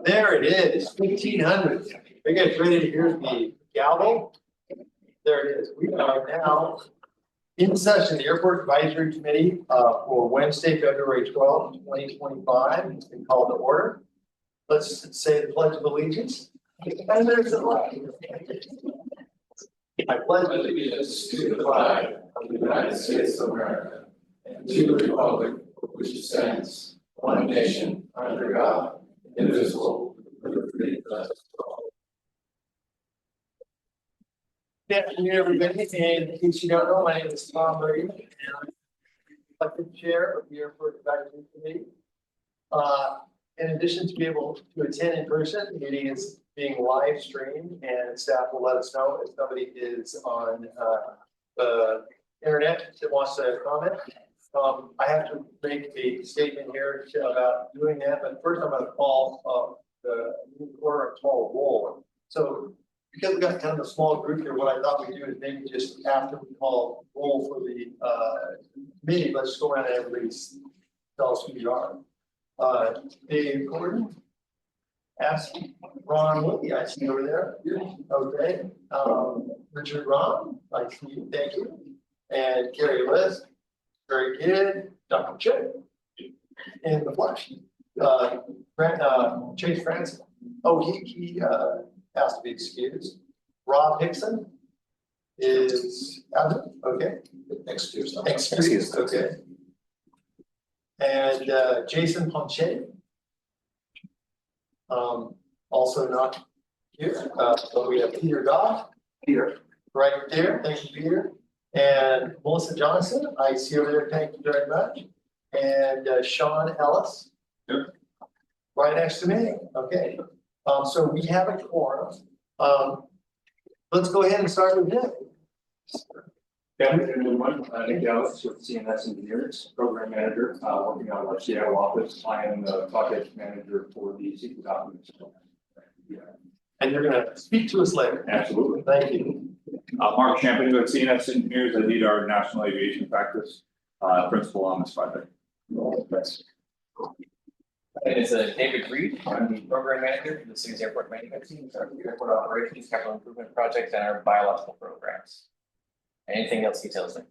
There it is, 1500. Are you guys ready to hear the gavel? There it is. We are now in session, the Airport Advisory Committee for Wednesday, February 12th, 2025. It's been called to order. Let's say the Pledge of Allegiance. And there's a flag. I pledge allegiance to the flag of the United States of America and to the republic for which it stands, one nation, under God, indivisible, with liberty and justice for all. Good afternoon, everybody. And in case you don't know, my name is Tom Murray, and I'm elected chair of the Airport Advisory Committee. In addition to be able to attend in person, the meeting is being live streamed, and staff will let us know if somebody is on the internet that wants to comment. I have to make a statement here about doing that, but first I'm going to call the order of call roll. So because we got kind of a small group here, what I thought we'd do is maybe just after we call roll for the meeting, let's go around and everybody tell us who you are. Dave Gordon, ask Ron Woody, I see you over there. Okay. Richard Ron, I see you, thank you. And Carrie Liz, very good. Dr. Chip in the flesh. Chase Francis. Oh, he has to be excused. Rob Hickson is out. Okay. Excused. Excused. Okay. And Jason Ponche. Also not here. So we have Peter Goff. Peter. Right there. Thank you, Peter. And Melissa Johnson, I see over there. Thank you very much. And Sean Ellis. Yep. Right next to me. Okay. So we have a quorum. Let's go ahead and start with Nick. Good afternoon, everyone. Nick Ellis with CNS Engineers, Program Manager, working on our Seattle office. I am the project manager for the secret documents. Yeah. And you're going to speak to us later. Absolutely. Thank you. Mark Champion with CNS Engineers. I lead our national aviation practice, principal on this project. And it's David Reed. I'm the program manager for the city's airport management team, our airport operations, capital improvement projects, and our biological programs. Anything else he tells me?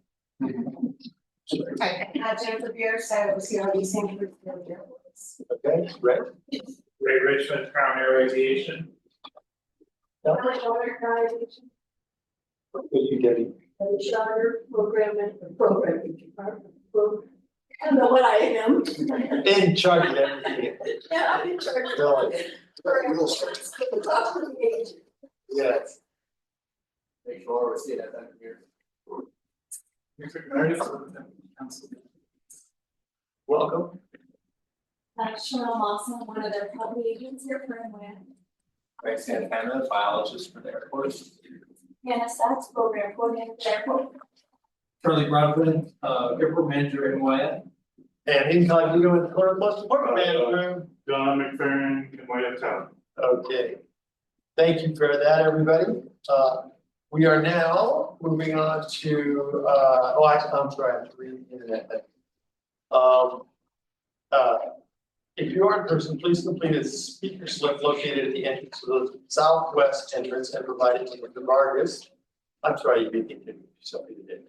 Hi, Jennifer Beers, I oversee all these things with the airports. Okay, Ray. Ray Richmond, Crown Air Aviation. I'm a charter organization, What are you getting? and a charter programming department. I don't know what I am. In charge of everything. Yeah, I'm in charge of. Really? Talk to the agent. Yes. Make sure we see that here. Welcome. Cheryl Lawson, one of their public agents here for MWAN. Greg Santana, biologist for the airport. Hannah Sachs, program coordinator for the airport. Charlie Broadbent, airport manager in Wyatt. And incognito in the corner plus department manager. John McFerrin, in White Town. Okay. Thank you for that, everybody. We are now moving on to, I'm sorry, I have to read the internet. If you are in person, please complete a speaker slip located at the entrance to the southwest entrance and provide it to Mr. Vargas. I'm sorry, you beat me. Somebody did.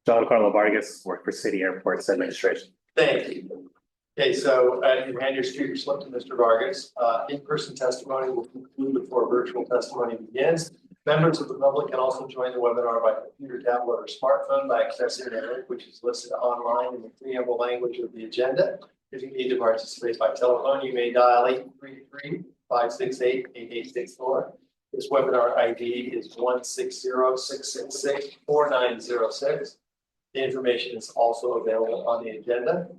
John Carlo Vargas, work for City Airports Administration. Thank you. Okay, so you hand your speaker slip to Mr. Vargas. In-person testimony will conclude before virtual testimony begins. Members of the public can also join the webinar by computer, tablet, or smartphone by accessing the link, which is listed online in the preamble language of the agenda. If you need to participate by telephone, you may dial 833-568-8864. This webinar ID is 160-666-4906. The information is also available on the agenda.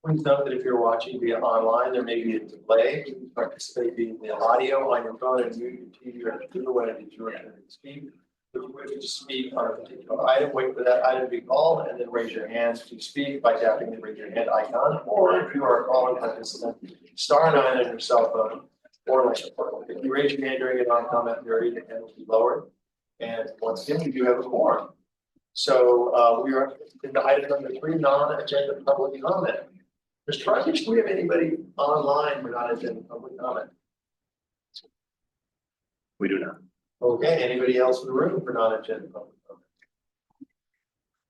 Please note that if you're watching via online, there may be a delay. You can participate via the audio on your phone and mute your TV or computer when it is your turn to speak. If you wish to speak on a particular item, wait for that item to be called and then raise your hand to speak by tapping the raise your hand icon. Or if you are a calling participant, *9 on your cell phone or like if you raise your hand during a non-comment period, the hand will be lowered. And once again, we do have a quorum. So we are in the item number 3, non-agenda public comment. Mr. Rogers, do we have anybody online for non-agenda public comment? We do not. Okay, anybody else in the room for non-agenda public comment?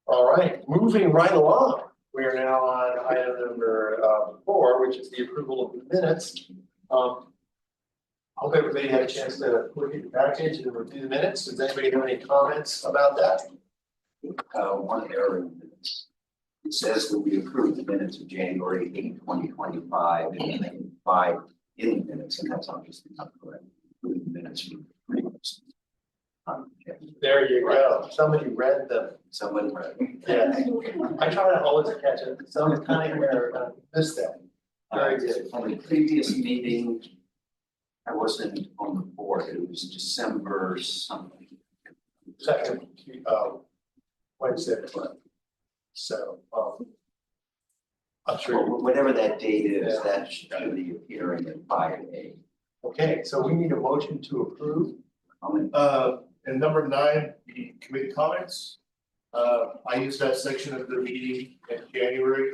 All right, moving right along, we are now on item number 4, which is the approval of the minutes. Hope everybody had a chance to look at the package and review the minutes. Does anybody have any comments about that? One error in the minutes. It says that we approved the minutes of January 8, 2025, and then 5 in the minutes, and that's obviously not correct. Approved the minutes from the previous. Yeah. There you go. Somebody read them. Someone read. Yeah. I try to always catch it. Some kind of error, missed that. Very good. On the previous meeting, I wasn't on the board. It was December something. Second, Wednesday, correct. So, I'm sure. Well, whatever that date is, Yeah. that should be appearing in 5A. Okay, so we need a motion to approve. And number 9, the committee comments. I used that section of the meeting in January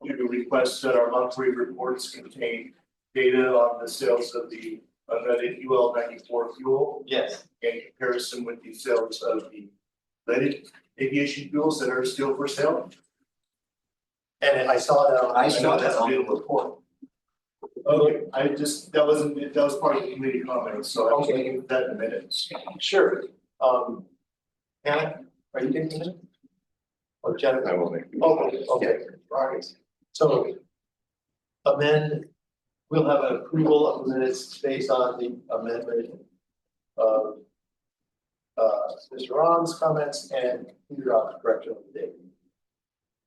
to request that our monthly reports contain data on the sales of the unleaded UL 94 fuel Yes. in comparison with the sales of the leaded aviation fuels that are still for sale. And I saw that. I saw that on the report. Okay, that was part of the committee comments, so I was Okay. making that in minutes. Sure. Hannah, are you taking it? Or Jennifer? I will make. Okay, all right. So we'll have an approval of the minutes based on the amendment of Mr. Ron's comments and Peter Rock's correction of the date.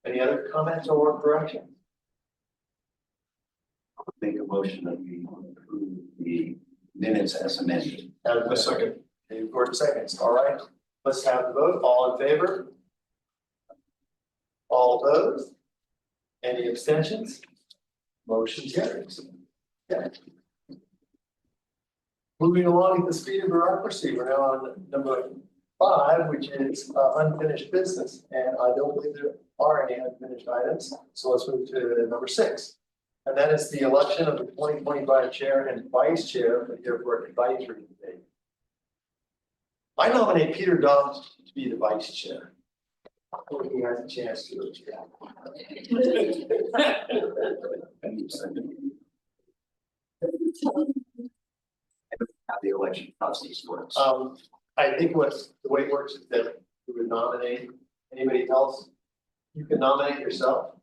Any other comments or corrections? Make a motion that we approve the minutes as amended. A second. Dave Gordon seconds. All right. Let's have the vote. All in favor? All opposed? Any abstentions? Motion carries. Okay. Moving along at the speed of bureaucracy, we're now on number 5, which is unfinished business. And I don't believe there are any unfinished items. So let's move to number 6. And that is the election of the 2025 chair and vice chair for the airport advisory committee. I nominate Peter Duff to be the vice chair. Before he has a chance to. How the election process works. I think the way it works is that you would nominate anybody else. You can nominate yourself,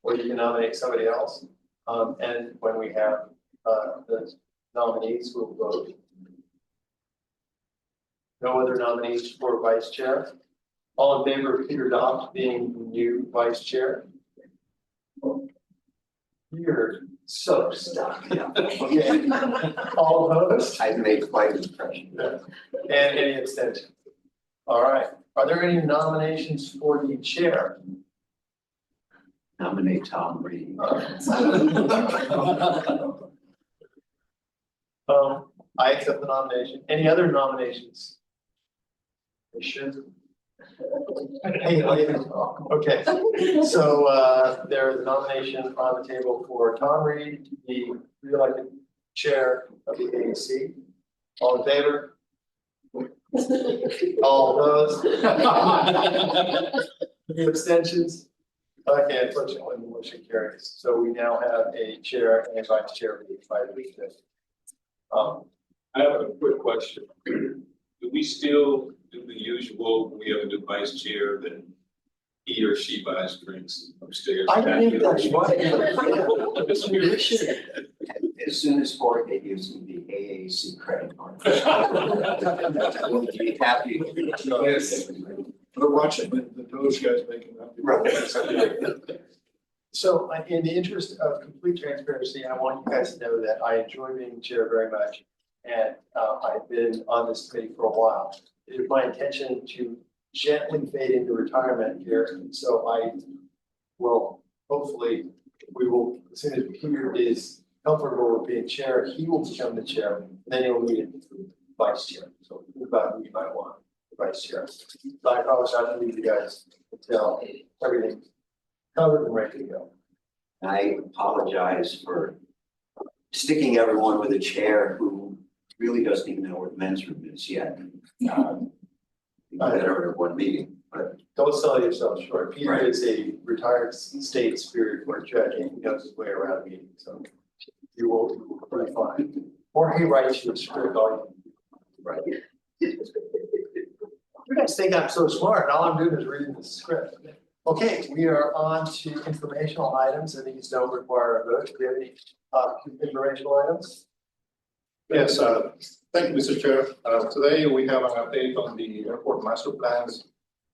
or you can nominate somebody else. And when we have the nominees, we'll vote. No other nominees for vice chair. All in favor of Peter Dodd being the new vice chair? You're so stuck. Okay. All opposed? I've made quite an impression. And any abstention? All right. Are there any nominations for the chair? Nominate Tom Reed. I accept the nomination. Any other nominations? They should. Hey, okay, so there is a nomination on the table for Tom Reed to be re-elected chair of the AAC. All in favor? All opposed? Any abstentions? Okay, unfortunately, the motion carries. So we now have a chair and a vice chair for the advisory committee. I have a quick question. Do we still do the usual, when we have a new vice chair, that he or she buys drinks upstairs? I think that's right. We should. As soon as Jorge gives me the AAC credit card. We'll be happy. Yes. We're watching those guys making that. Right. So in the interest of complete transparency, I want you guys to know that I enjoy being chair very much. And I've been on this committee for a while. It is my intention to gently fade into retirement here. So I will, hopefully, we will, as soon as Peter is comfortable with being chair, he will become the chair. And then he'll lead it to vice chair. So think about who you might want, the vice chair. But I promise not to leave you guys until everything's covered and ready to go. I apologize for sticking everyone with a chair who really doesn't even know where the men's room is yet. We got that over at one meeting, but Don't sell yourself short. Peter Right. is a retired state superior court judge and he knows his way around meetings, so you will be fine. Or he writes you a script all right. you guys think I'm so smart, all I'm doing is reading the script. Okay, we are on to informational items, and these don't require a vote. Do we have any informational items? Yes, thank you, Mr. Chair. Today we have an update on the airport master plans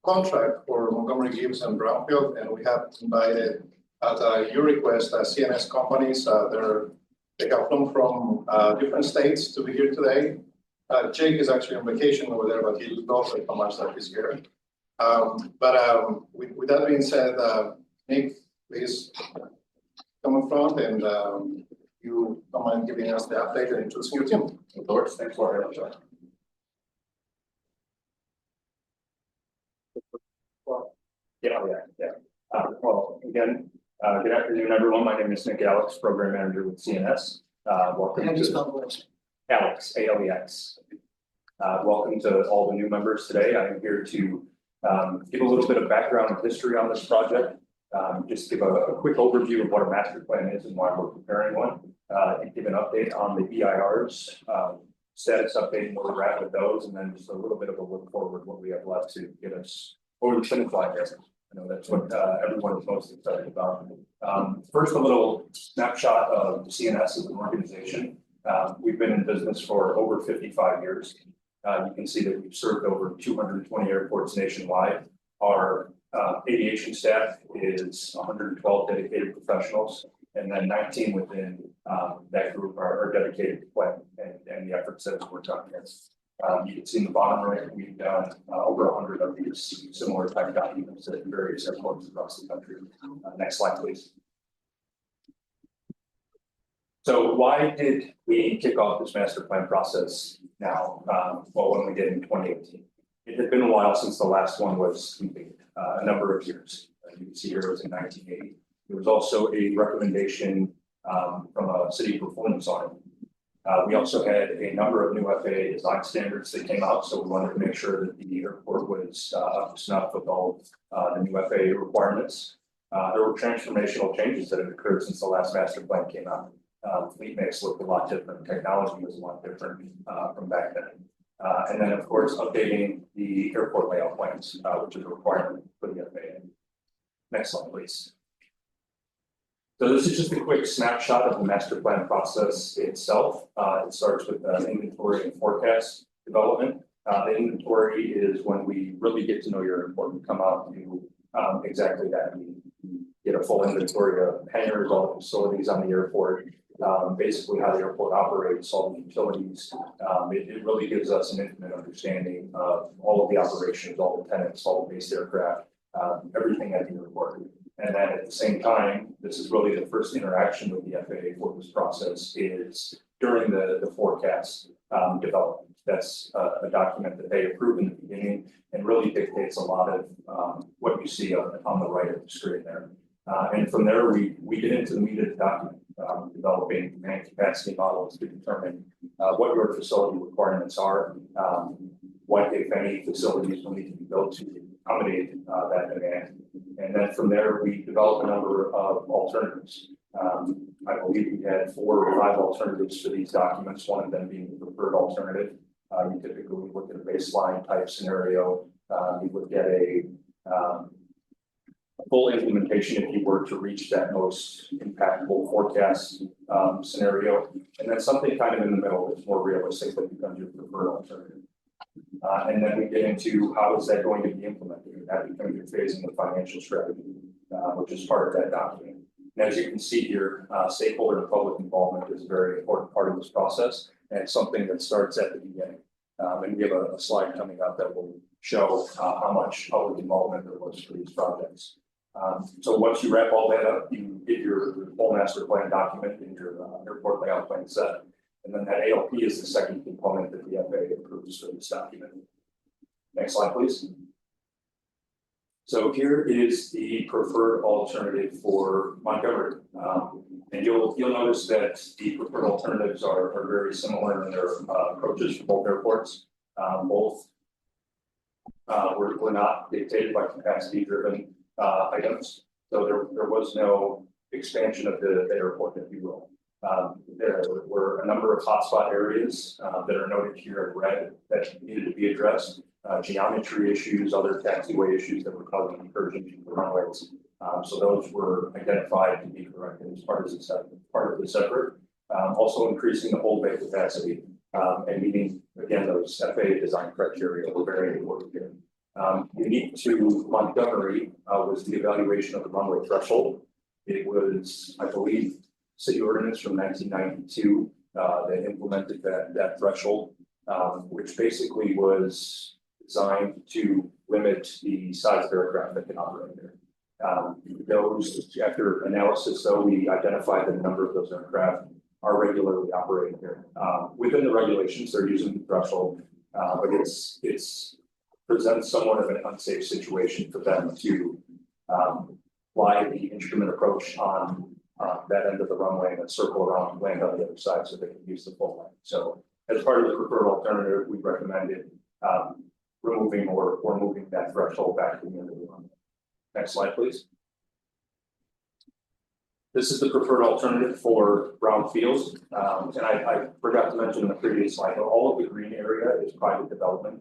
contract for Montgomery Gibbs and Brownfield, and we have invited at your request, CNS companies. They have flown from different states to be here today. Jake is actually on vacation over there, but he loves it so much that he's here. With that being said, Nick, please come in front and you don't mind giving us the update and introducing your team. Of course, thanks for having us. Well, again, good afternoon, everyone. My name is Nick Alex, Program Manager with CNS. Welcome to Alex, ALEX. Welcome to all the new members today. I am here to give a little bit of background and history on this project. Just give a quick overview of what a master plan is and why we're preparing one. And give an update on the EIRs, status update, where we're at with those, and then just a little bit of a look forward what we have left to get us over the finish line here. I know that's what everyone is most excited about. First, a little snapshot of CNS as an organization. We've been in business for over 55 years. You can see that we've served over 220 airports nationwide. Our aviation staff is 112 dedicated professionals, and then 19 within that group are dedicated to plan and the efforts that we're talking about. You can see in the bottom right, we've done over 100 of these similar type documents at various airports across the country. Next slide, please. So why did we kick off this master plan process now? Well, when we did in 2018. It had been a while since the last one was completed, a number of years. You can see here it was in 1980. There was also a recommendation from a city performance audit. We also had a number of new FAA design standards that came out, so we wanted to make sure that the airport was up to snuff with all the new FAA requirements. There were transformational changes that have occurred since the last master plan came out. Fleet mix looked a lot different, technology was a lot different from back then. And then, of course, updating the airport layout plans, which is a requirement for the FAA. Next slide, please. So this is just a quick snapshot of the master plan process itself. It starts with inventory and forecast development. The inventory is when we really get to know your airport and come out and do exactly that. We get a full inventory of hangars, all the facilities on the airport, basically how the airport operates, all the utilities. It really gives us an intimate understanding of all of the operations, all the tenants, all the base aircraft, everything at the airport. And then at the same time, this is really the first interaction with the FAA for this process is during the forecast development. That's a document that they approve in the beginning and really dictates a lot of what you see on the right of the screen there. And from there, we get into the meat of the document, developing demand capacity models to determine what your facility requirements are, what, if any, facilities will need to be built to accommodate that demand. And then from there, we develop a number of alternatives. I believe we had 4 or 5 alternatives for these documents, one of them being the preferred alternative. You typically look at a baseline type scenario. You would get a full implementation if you were to reach that most impactful forecast scenario. And then something kind of in the middle that's more realistic that becomes your preferred alternative. And then we get into how is that going to be implemented? That becomes your phasing of financial strategy, which is part of that document. And as you can see here, stakeholder and public involvement is a very important part of this process, and it's something that starts at the beginning. And we have a slide coming up that will show how much public involvement there was for these projects. So once you wrap all that up, you get your full master plan document and your airport layout plan set. And then that ALP is the second component that the FAA approves for this document. Next slide, please. So here is the preferred alternative for Montgomery. And you'll notice that the preferred alternatives are very similar in their approaches for both airports. Both were not dictated by capacity driven items. So there was no expansion of the airport, if you will. There were a number of hotspot areas that are noted here in red that needed to be addressed. Geometry issues, other taxiway issues that were causing incursions in the runways. So those were identified to be corrected as part of the separate. Also increasing the whole bay capacity and meeting, again, those FAA design criteria were very important here. Unique to Montgomery was the evaluation of the runway threshold. It was, I believe, city ordinance from 1992 that implemented that threshold, which basically was designed to limit the size of aircraft that can operate there. Those, after analysis, though, we identified that a number of those aircraft are regularly operating here. Within the regulations, they're using the threshold, but it's presents somewhat of an unsafe situation for them to fly the instrument approach on that end of the runway and then circle around and land on the other side so they can use the full length. So as part of the preferred alternative, we recommended removing or moving that threshold back to the end of the runway. Next slide, please. This is the preferred alternative for brownfields. And I forgot to mention in the previous slide, all of the green area is private development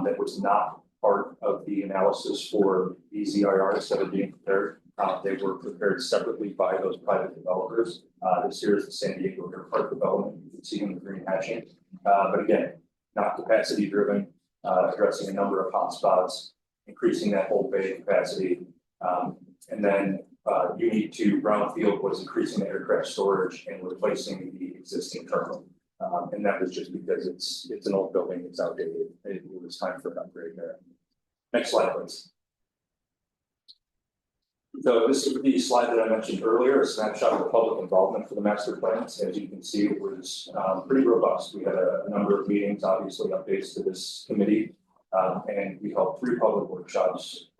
that was not part of the analysis for these EIRs that are being prepared. They were prepared separately by those private developers. This here is the San Diego Airport development. You can see in the green hatching. But again, not capacity driven, addressing a number of hotspots, increasing that whole bay capacity. And then unique to brownfield was increasing the aircraft storage and replacing the existing terminal. And that was just because it's an old building, it's outdated. It was time for an upgrade there. Next slide, please. So this is the slide that I mentioned earlier, a snapshot of the public involvement for the master plans. As you can see, it was pretty robust. We had a number of meetings, obviously updates to this committee, and we held 3 public workshops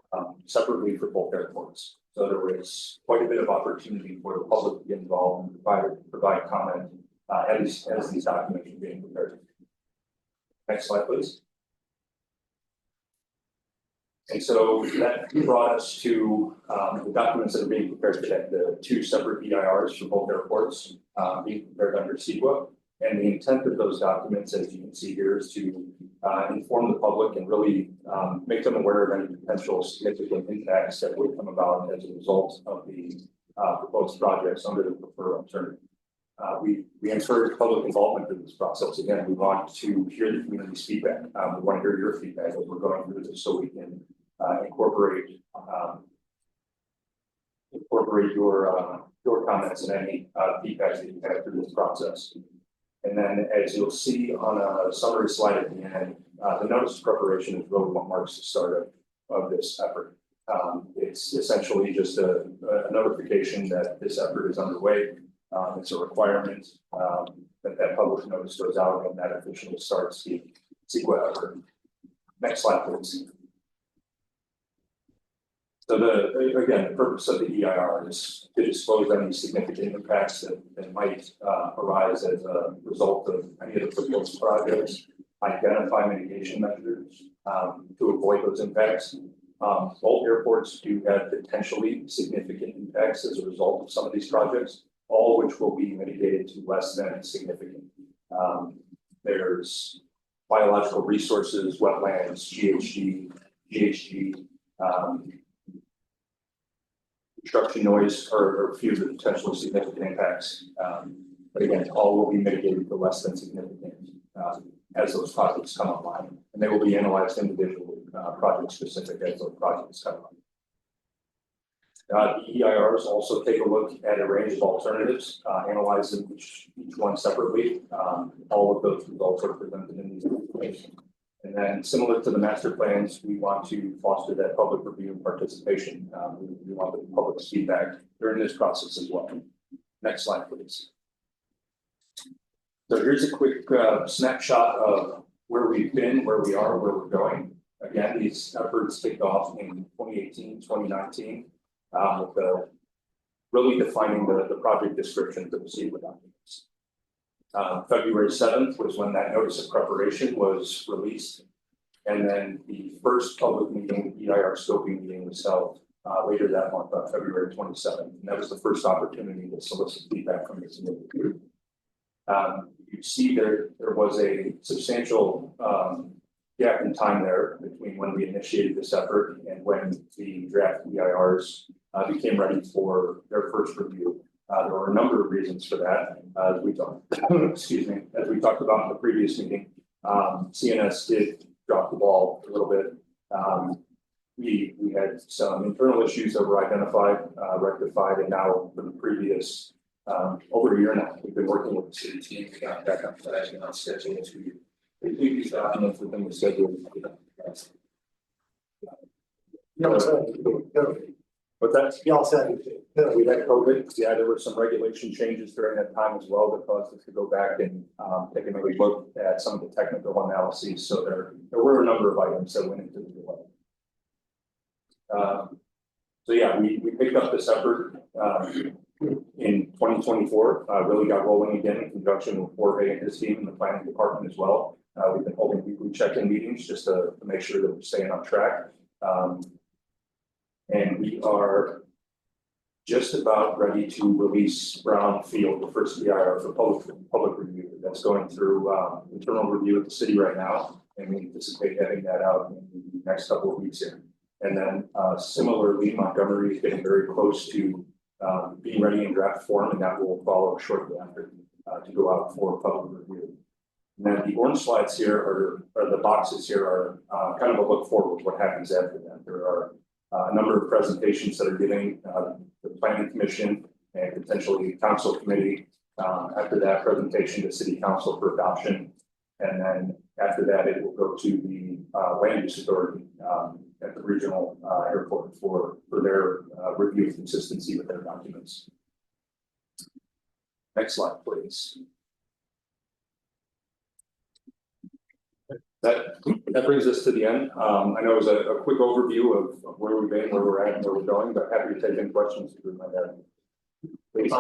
separately for both airports. So there was quite a bit of opportunity for the public to get involved and provide comment as these documents are being prepared. Next slide, please. And so that brought us to the documents that are being prepared today, the 2 separate EIRs for both airports being prepared under CEQA. And the intent of those documents, as you can see here, is to inform the public and really make them aware of any potential significant impacts that would come about as a result of the proposed projects under the preferred alternative. We encourage public involvement in this process. Again, we want to hear the community's feedback. We want to hear your feedback as we're going through this so we can incorporate your comments and any feedback that you have through this process. And then as you'll see on a summary slide at the end, the notice of preparation is really what marks the start of this effort. It's essentially just a notification that this effort is underway. It's a requirement that public notice goes out and that officially starts the CEQA effort. Next slide, please. So the purpose of the EIR is to disclose any significant impacts that might arise as a result of any of the proposed projects, identify mitigation measures to avoid those impacts. Both airports do have potentially significant impacts as a result of some of these projects, all which will be mitigated to less than significant. There's biological resources, wetlands, GHG, construction noise are a few of the potentially significant impacts. But again, all will be mitigated to less than significant as those projects come online. And they will be analyzed individually, project specific as those projects come on. The EIRs also take a look at a range of alternatives, analyzing each one separately. All of those results are presented in these information. And then similar to the master plans, we want to foster that public review and participation. We want the public's feedback during this process as well. Next slide, please. So here's a quick snapshot of where we've been, where we are, where we're going. Again, these efforts kicked off in 2018, 2019, with the really defining the project description to proceed with documents. February 7th was when that notice of preparation was released. And then the first public meeting, EIR scoping meeting, was held later that month on February 27th. And that was the first opportunity to solicit feedback from the community. You see there was a substantial gap in time there between when we initiated this effort and when the draft EIRs became ready for their first review. There were a number of reasons for that, as we talked, excuse me, as we talked about in the previous meeting. CNS did drop the ball a little bit. We had some internal issues that were identified, rectified, and now for the previous over a year now, we've been working with the city team to get back up to that and on schedule to complete these documents within the schedule. But that's, Y'all said, we had COVID. Yeah, there were some regulation changes during that time as well that caused us to go back and take another look at some of the technical analyses. So there were a number of items that went into the delay. So yeah, we picked up this effort in 2024, really got rolling again in conjunction with Jorge and his team in the planning department as well. We've been holding weekly check-in meetings just to make sure that we're staying on track. And we are just about ready to release Brownfield, the first EIR for public review. That's going through internal review at the city right now, and we anticipate having that out in the next couple of weeks here. And then similarly, Montgomery is getting very close to being ready in draft form, and that will follow shortly after to go out for public review. And then the orange slides here or the boxes here are kind of a look forward what happens after that. There are a number of presentations that are giving the planning commission and potentially council committee. After that presentation to city council for adoption. And then after that, it will go to the land use authority at the regional airport for their review of consistency with their documents. Next slide, please. That brings us to the end. I know it was a quick overview of where we've been, where we're at, and where we're going, but happy to take any questions if you might have. Please.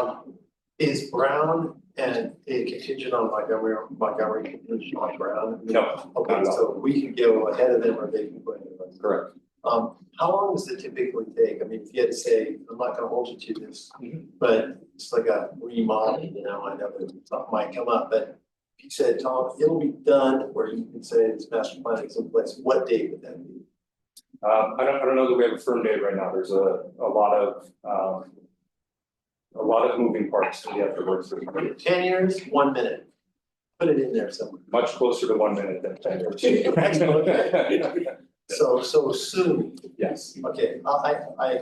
is Brown and a contingent on Montgomery contingent on Brown? No. Okay, so we can go ahead of them or they can go ahead of us. Correct. How long does it typically take? I mean, if you had to say, I'm not gonna hold you to this, but it's like a remodel, you know, I know that something might come up, but if you said, Tom, it'll be done, where you can say this master plan is in place, what date would that be? I don't know that we have a firm date right now. There's a lot of moving parts that we have to work through. 10 years, 1 minute. Put it in there somewhere. Much closer to 1 minute than 10 years. So soon. Yes. Okay, I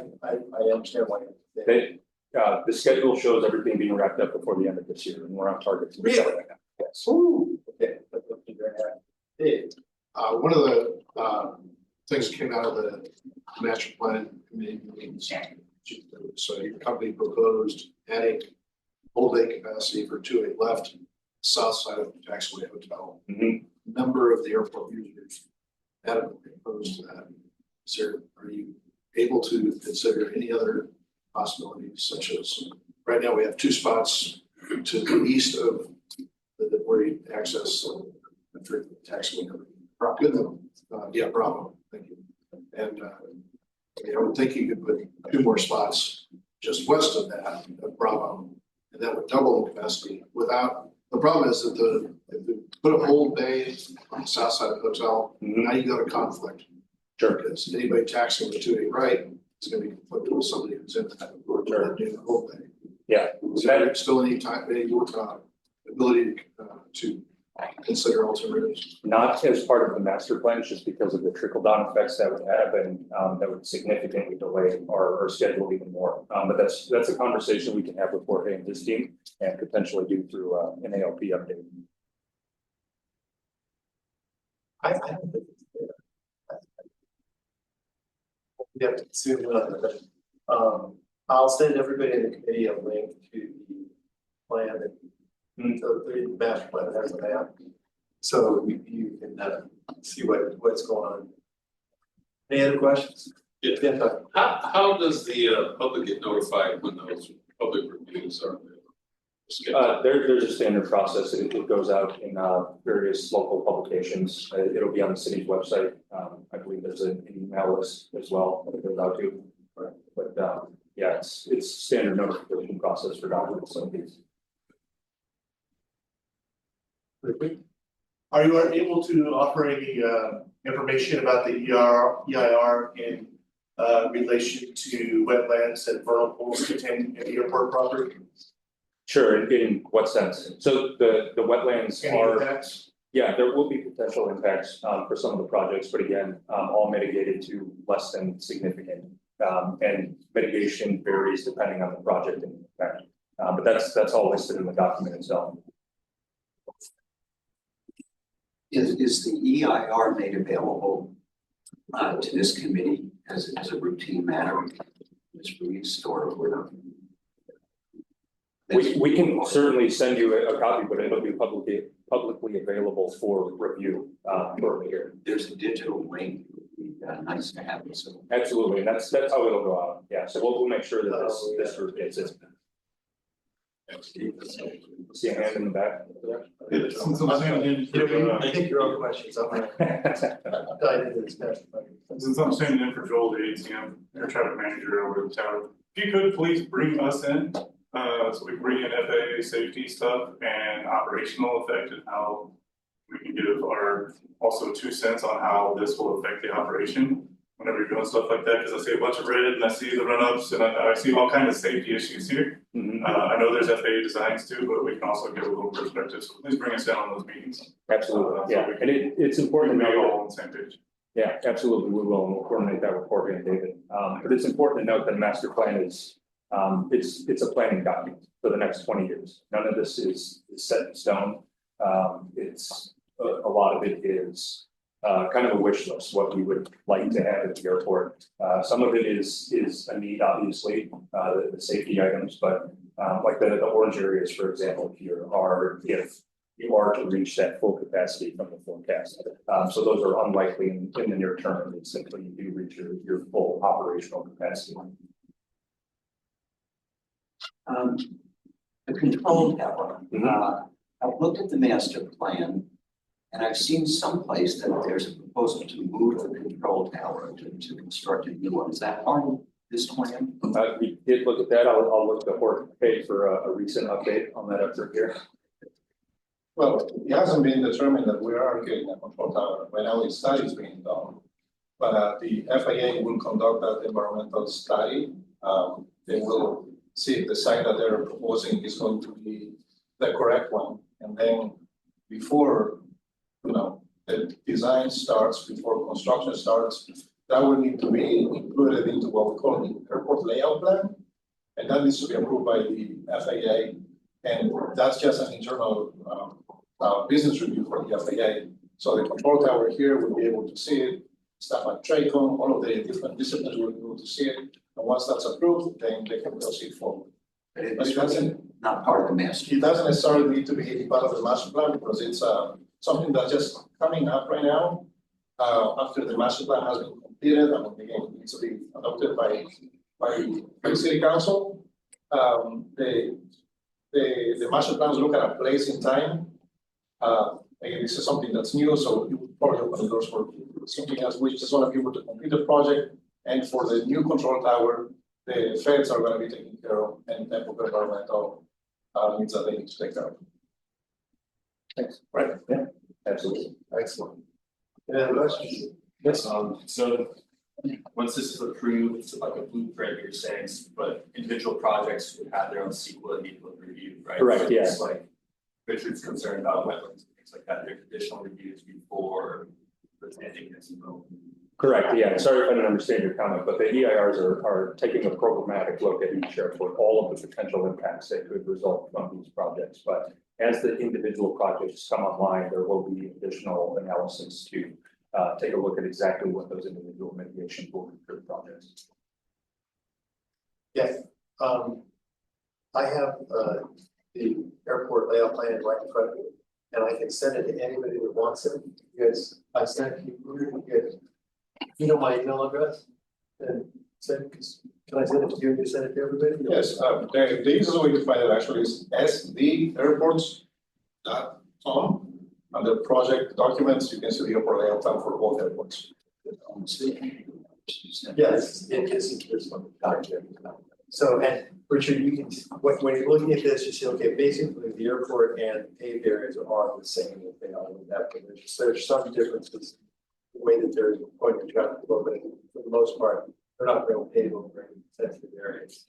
understand why you're saying. The schedule shows everything being wrapped up before the end of this year, and we're on target to do that right now. Yes. Ooh, okay. That's what you're gonna have. Dave. One of the things that came out of the master plan committee meetings. So your company proposed adding whole day capacity for 2A left, south side of the taxiway hotel. Number of the airport users adamantly opposed to that. Are you able to consider any other possibilities, such as right now we have 2 spots to the east of where you access the taxiway. Good though. Yeah, Bravo. Thank you. And I would think you could put 2 more spots just west of that, of Bravo, and that would double the capacity without, the problem is that if you put a whole bay on the south side of the hotel, now you got a conflict. Sure. Because anybody taxing with 2A right is going to be conflicted with somebody who's in that, or doing the whole bay. Yeah. So there still any time, any ability to consider alternatives? Not as part of the master plan, just because of the trickle down effects that would have, and that would significantly delay our schedule even more. But that's a conversation we can have with Jorge and his team, and potentially do through an ALP update. I don't think it's fair. You have to assume another, but I'll send everybody in the committee a link to the plan that the master plan has a map. So you can see what's going on. Any other questions? Yeah. Yeah, Doug. How does the public get notified when those public reviews are? There's a standard process. It goes out in various local publications. It'll be on the city's website. I believe there's an email list as well that it goes out to. But yeah, it's standard notification process for documents like these. Are you able to offer any information about the EIR in relation to wetlands and vernal pools contained in the airport property? Sure, in what sense? So the wetlands Any are, impacts? yeah, there will be potential impacts for some of the projects, but again, all mitigated to less than significant. And mitigation varies depending on the project and impact. But that's all listed in the document itself. Is the EIR made available to this committee as a routine matter? Ms. Reeves, or not? We can certainly send you a copy, but it'll be publicly available for review for here. There's a digital link. It'd be nice to have it. So Absolutely, and that's how it'll go out. Yeah, so we'll make sure that this group gets it. See a hand in the back. I think your own questions, I'm gonna dive into this next. Since I'm standing in for Joel, the ATM, air traffic manager over the tower, if you could please bring us in, so we can bring in FAA safety stuff and operational effect and how we can give our also 2 cents on how this will affect the operation whenever you're doing stuff like that, because I see a bunch of red and I see the run-ups and I see all kinds of safety issues here. I know there's FAA designs too, but we can also give a little perspective, so please bring us in on those meetings. Absolutely, yeah, and it's important to We'll be know. all on the same page. Yeah, absolutely, we will, and we'll coordinate that with Courtney and David. But it's important to note that master plan is, it's a planning document for the next 20 years. None of this is set in stone. It's, a lot of it is kind of a wish list, what we would like to have at the airport. Some of it is a need, obviously, the safety items, but like the orange areas, for example, here are if you are to reach that full capacity from the forecast. So those are unlikely in the near term, it's simply you do reach your full operational capacity. the control tower, I've looked at the master plan. And I've seen someplace that there's a proposal to move the control tower to construct a new one. Is that part of this plan? We did look at that. I'll look to Horton pay for a recent update on that effort here. Well, it hasn't been determined that we are getting a control tower. Right now, the study is being done. But the FAA will conduct that environmental study. They will see if the site that they're proposing is going to be the correct one. And then before, the design starts, before construction starts, that will need to be included into what we call the airport layout plan. And that needs to be approved by the FAA. And that's just an internal business review for the FAA. So the control tower here will be able to see it, stuff like TRACON, all of the different disciplines will be able to see it. And once that's approved, then they can proceed forward. But But it's it doesn't, not part of the master. it doesn't necessarily need to be part of the master plan because it's something that's just coming up right now. After the master plan has been completed and again needs to be adopted by the city council. The master plans look at a place in time. Again, this is something that's new, so you would probably open the doors for something else, which is going to be able to complete the project. And for the new control tower, the feds are going to be taking care of and for environmental needs that they need to take care of. Thanks. Right. Yeah, absolutely. Excellent. Any other questions? Yes. So once this is approved, it's like a blueprint you're saying, but individual projects would have their own sequel and equal review, right? Correct, So yeah. it's like Richard's concerned about wetlands and things like that, there's additional reviews before the planting gets involved. Correct, yeah, sorry if I didn't understand your comment, but the EIRs are taking a programmatic look at each airport, all of the potential impacts that could result from these projects. But as the individual projects come online, there will be additional analysis to take a look at exactly what those individual mitigations will be for the projects. Yes, I have the airport layout plan right in front of me, and I can send it to anybody that wants it, because I sent you, You know my email address? And send, can I send it to you, you send it to everybody? Yes, the easiest way to find it actually is sdairports.com. Under project documents, you can see the airport layout plan for both airports. Yes, it is, this one. So, and Richard, you can, when you're looking at this, you see, okay, basically the airport and paved areas are the same if they are with that, but there's some differences. The way that they're going to traffic flow, but for the most part, they're not real paved over sensitive areas.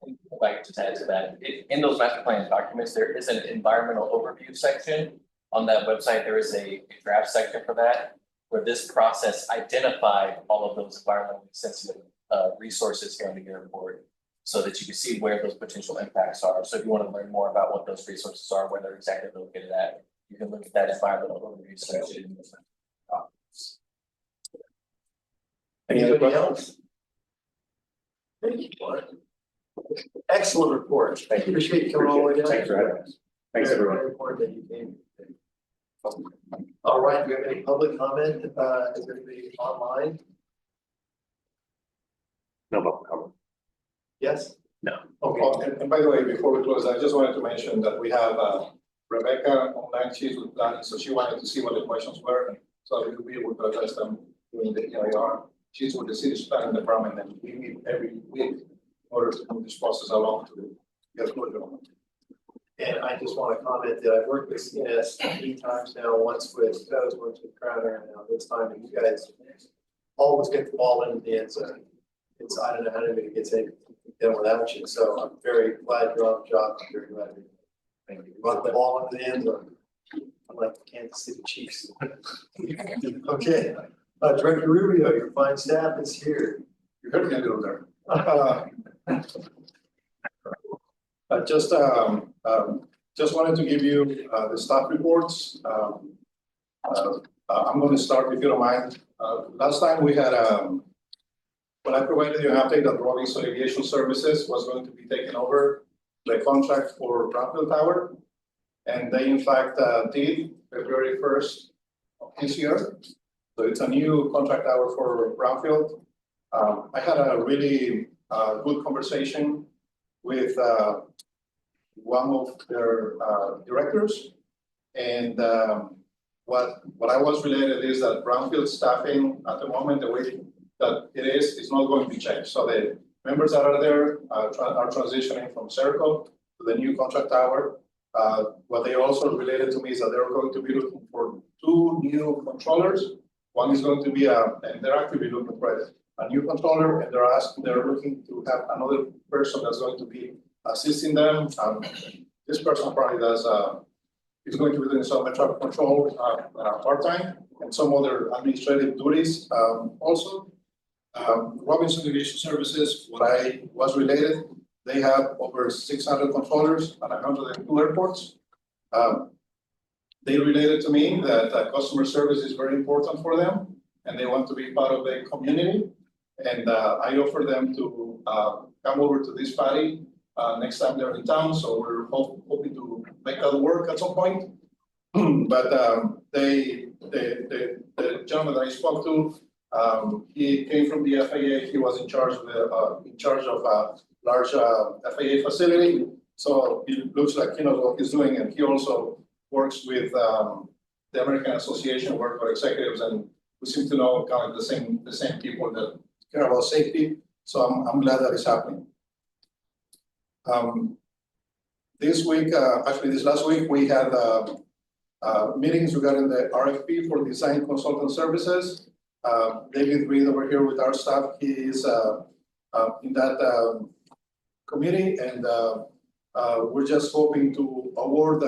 If I could just add to that, in those master plan documents, there is an environmental overview section. On that website, there is a draft section for that, where this process identified all of those environmentally sensitive resources here on the airport, so that you can see where those potential impacts are. So if you want to learn more about what those resources are, where they're exactly located at, you can look at that environmental overview section. Anybody else? Thank you, Mark. Excellent report. Thank you. Appreciate you coming all the way down. Thanks for having us. Thanks, everyone. Very important that you came. All right, do you have any public comment? Is anybody online? No public comment. Yes? No. Okay. Oh, and by the way, before we close, I just wanted to mention that we have Rebecca online, she's with planning, so she wanted to see what the questions were. So we will be able to address them during the EIR. She's with the city's planning department, and we meet every week in order to move this process along to get closure on it. And I just want to comment that I've worked with CNS 3 times now, once with Coast, once with Crowder, and now this time, and you guys always get the ball into the end zone. It's, I don't know how anybody gets anything done without you, so I'm very glad you're on the job. I'm very glad you brought the ball into the end zone. I'm like the Kansas City Chiefs. Okay, Director Rubio, your fine staff is here. You heard me a little there. Just wanted to give you the staff reports. I'm going to start, if you don't mind. Last time we had, when I provided you an update that Robinson Aviation Services was going to be taking over the contract for Brownfield Tower. And they in fact did February 1st of this year. So it's a new contract tower for Brownfield. I had a really good conversation with one of their directors, and what I was related is that Brownfield staffing at the moment, the way that it is not going to change. So the members that are there are transitioning from Serco to the new contract tower. What they also related to me is that they're going to be looking for 2 new controllers. One is going to be and they're actively looking for a new controller, and they're looking to have another person that's going to be assisting them. This person probably is going to be doing some air traffic control part-time and some other administrative duties also. Robinson Aviation Services, what I was related, they have over 600 controllers at 102 airports. They related to me that customer service is very important for them, and they want to be part of the community. And I offered them to come over to this party next time they're in town. So we're hoping to make that work at some point. But the gentleman that I spoke to, he came from the FAA. He was in charge of a large FAA facility. So it looks like he knows what he's doing, and he also works with the American Association of Airport Executives, and we seem to know kind of the same people that care about safety. So I'm glad that it's happening. This week, actually this last week, we had meetings regarding the RFP for design consultant services. David Reed over here with our staff, he is in that committee, and we're just hoping to award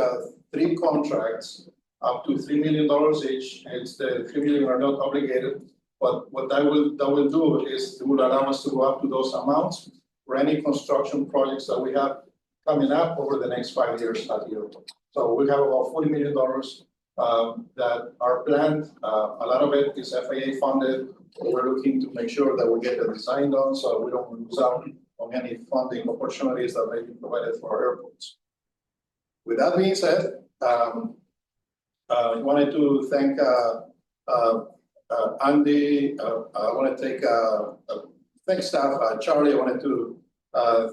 3 contracts up to $3 million each. It's the $3 million are not obligated, but what that will do is it will allow us to go up to those amounts for any construction projects that we have coming up over the next 5 years at the airport. So we have about $40 million that are planned. A lot of it is FAA funded. We're looking to make sure that we get the design done so we don't lose out on any funding opportunities that may be provided for our airports. With that being said, I wanted to thank Andy, I want to thank staff, Charlie, I wanted to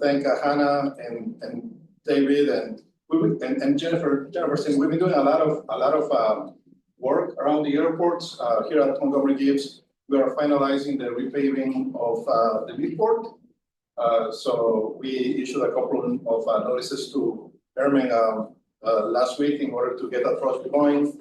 thank Hannah and David and Jennifer, saying we've been doing a lot of work around the airports, here at Montgomery Gibbs. We are finalizing the repaving of the Midport. So we issued a couple of notices to Airmen last week in order to get that project going.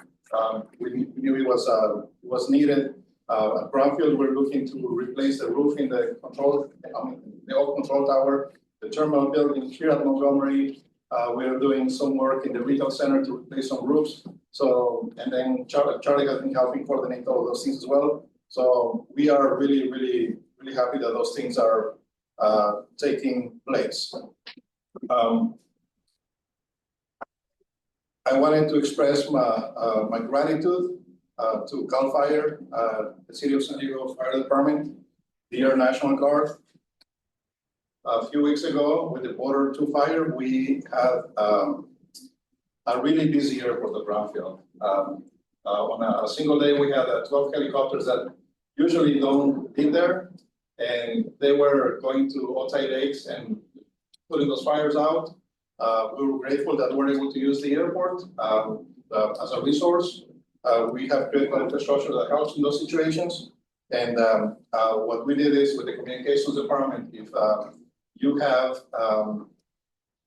We knew it was needed. At Brownfield, we're looking to replace the roof in the the old control tower, the terminal building here at Montgomery. We're doing some work in the retail center to replace some roofs. So, and then Charlie has been helping coordinate all of those things as well. So we are really happy that those things are taking place. I wanted to express my gratitude to CAL FIRE, the City of San Diego Fire Department, the Air National Guard. A few weeks ago, with the Border 2 fire, we had a really busy airport at Brownfield. On a single day, we had 12 helicopters that usually don't be there, and they were going to Otay Lakes and putting those fires out. We were grateful that we were able to use the airport as a resource. We have critical infrastructure that helps in those situations. And what we did is with the communications department, if you have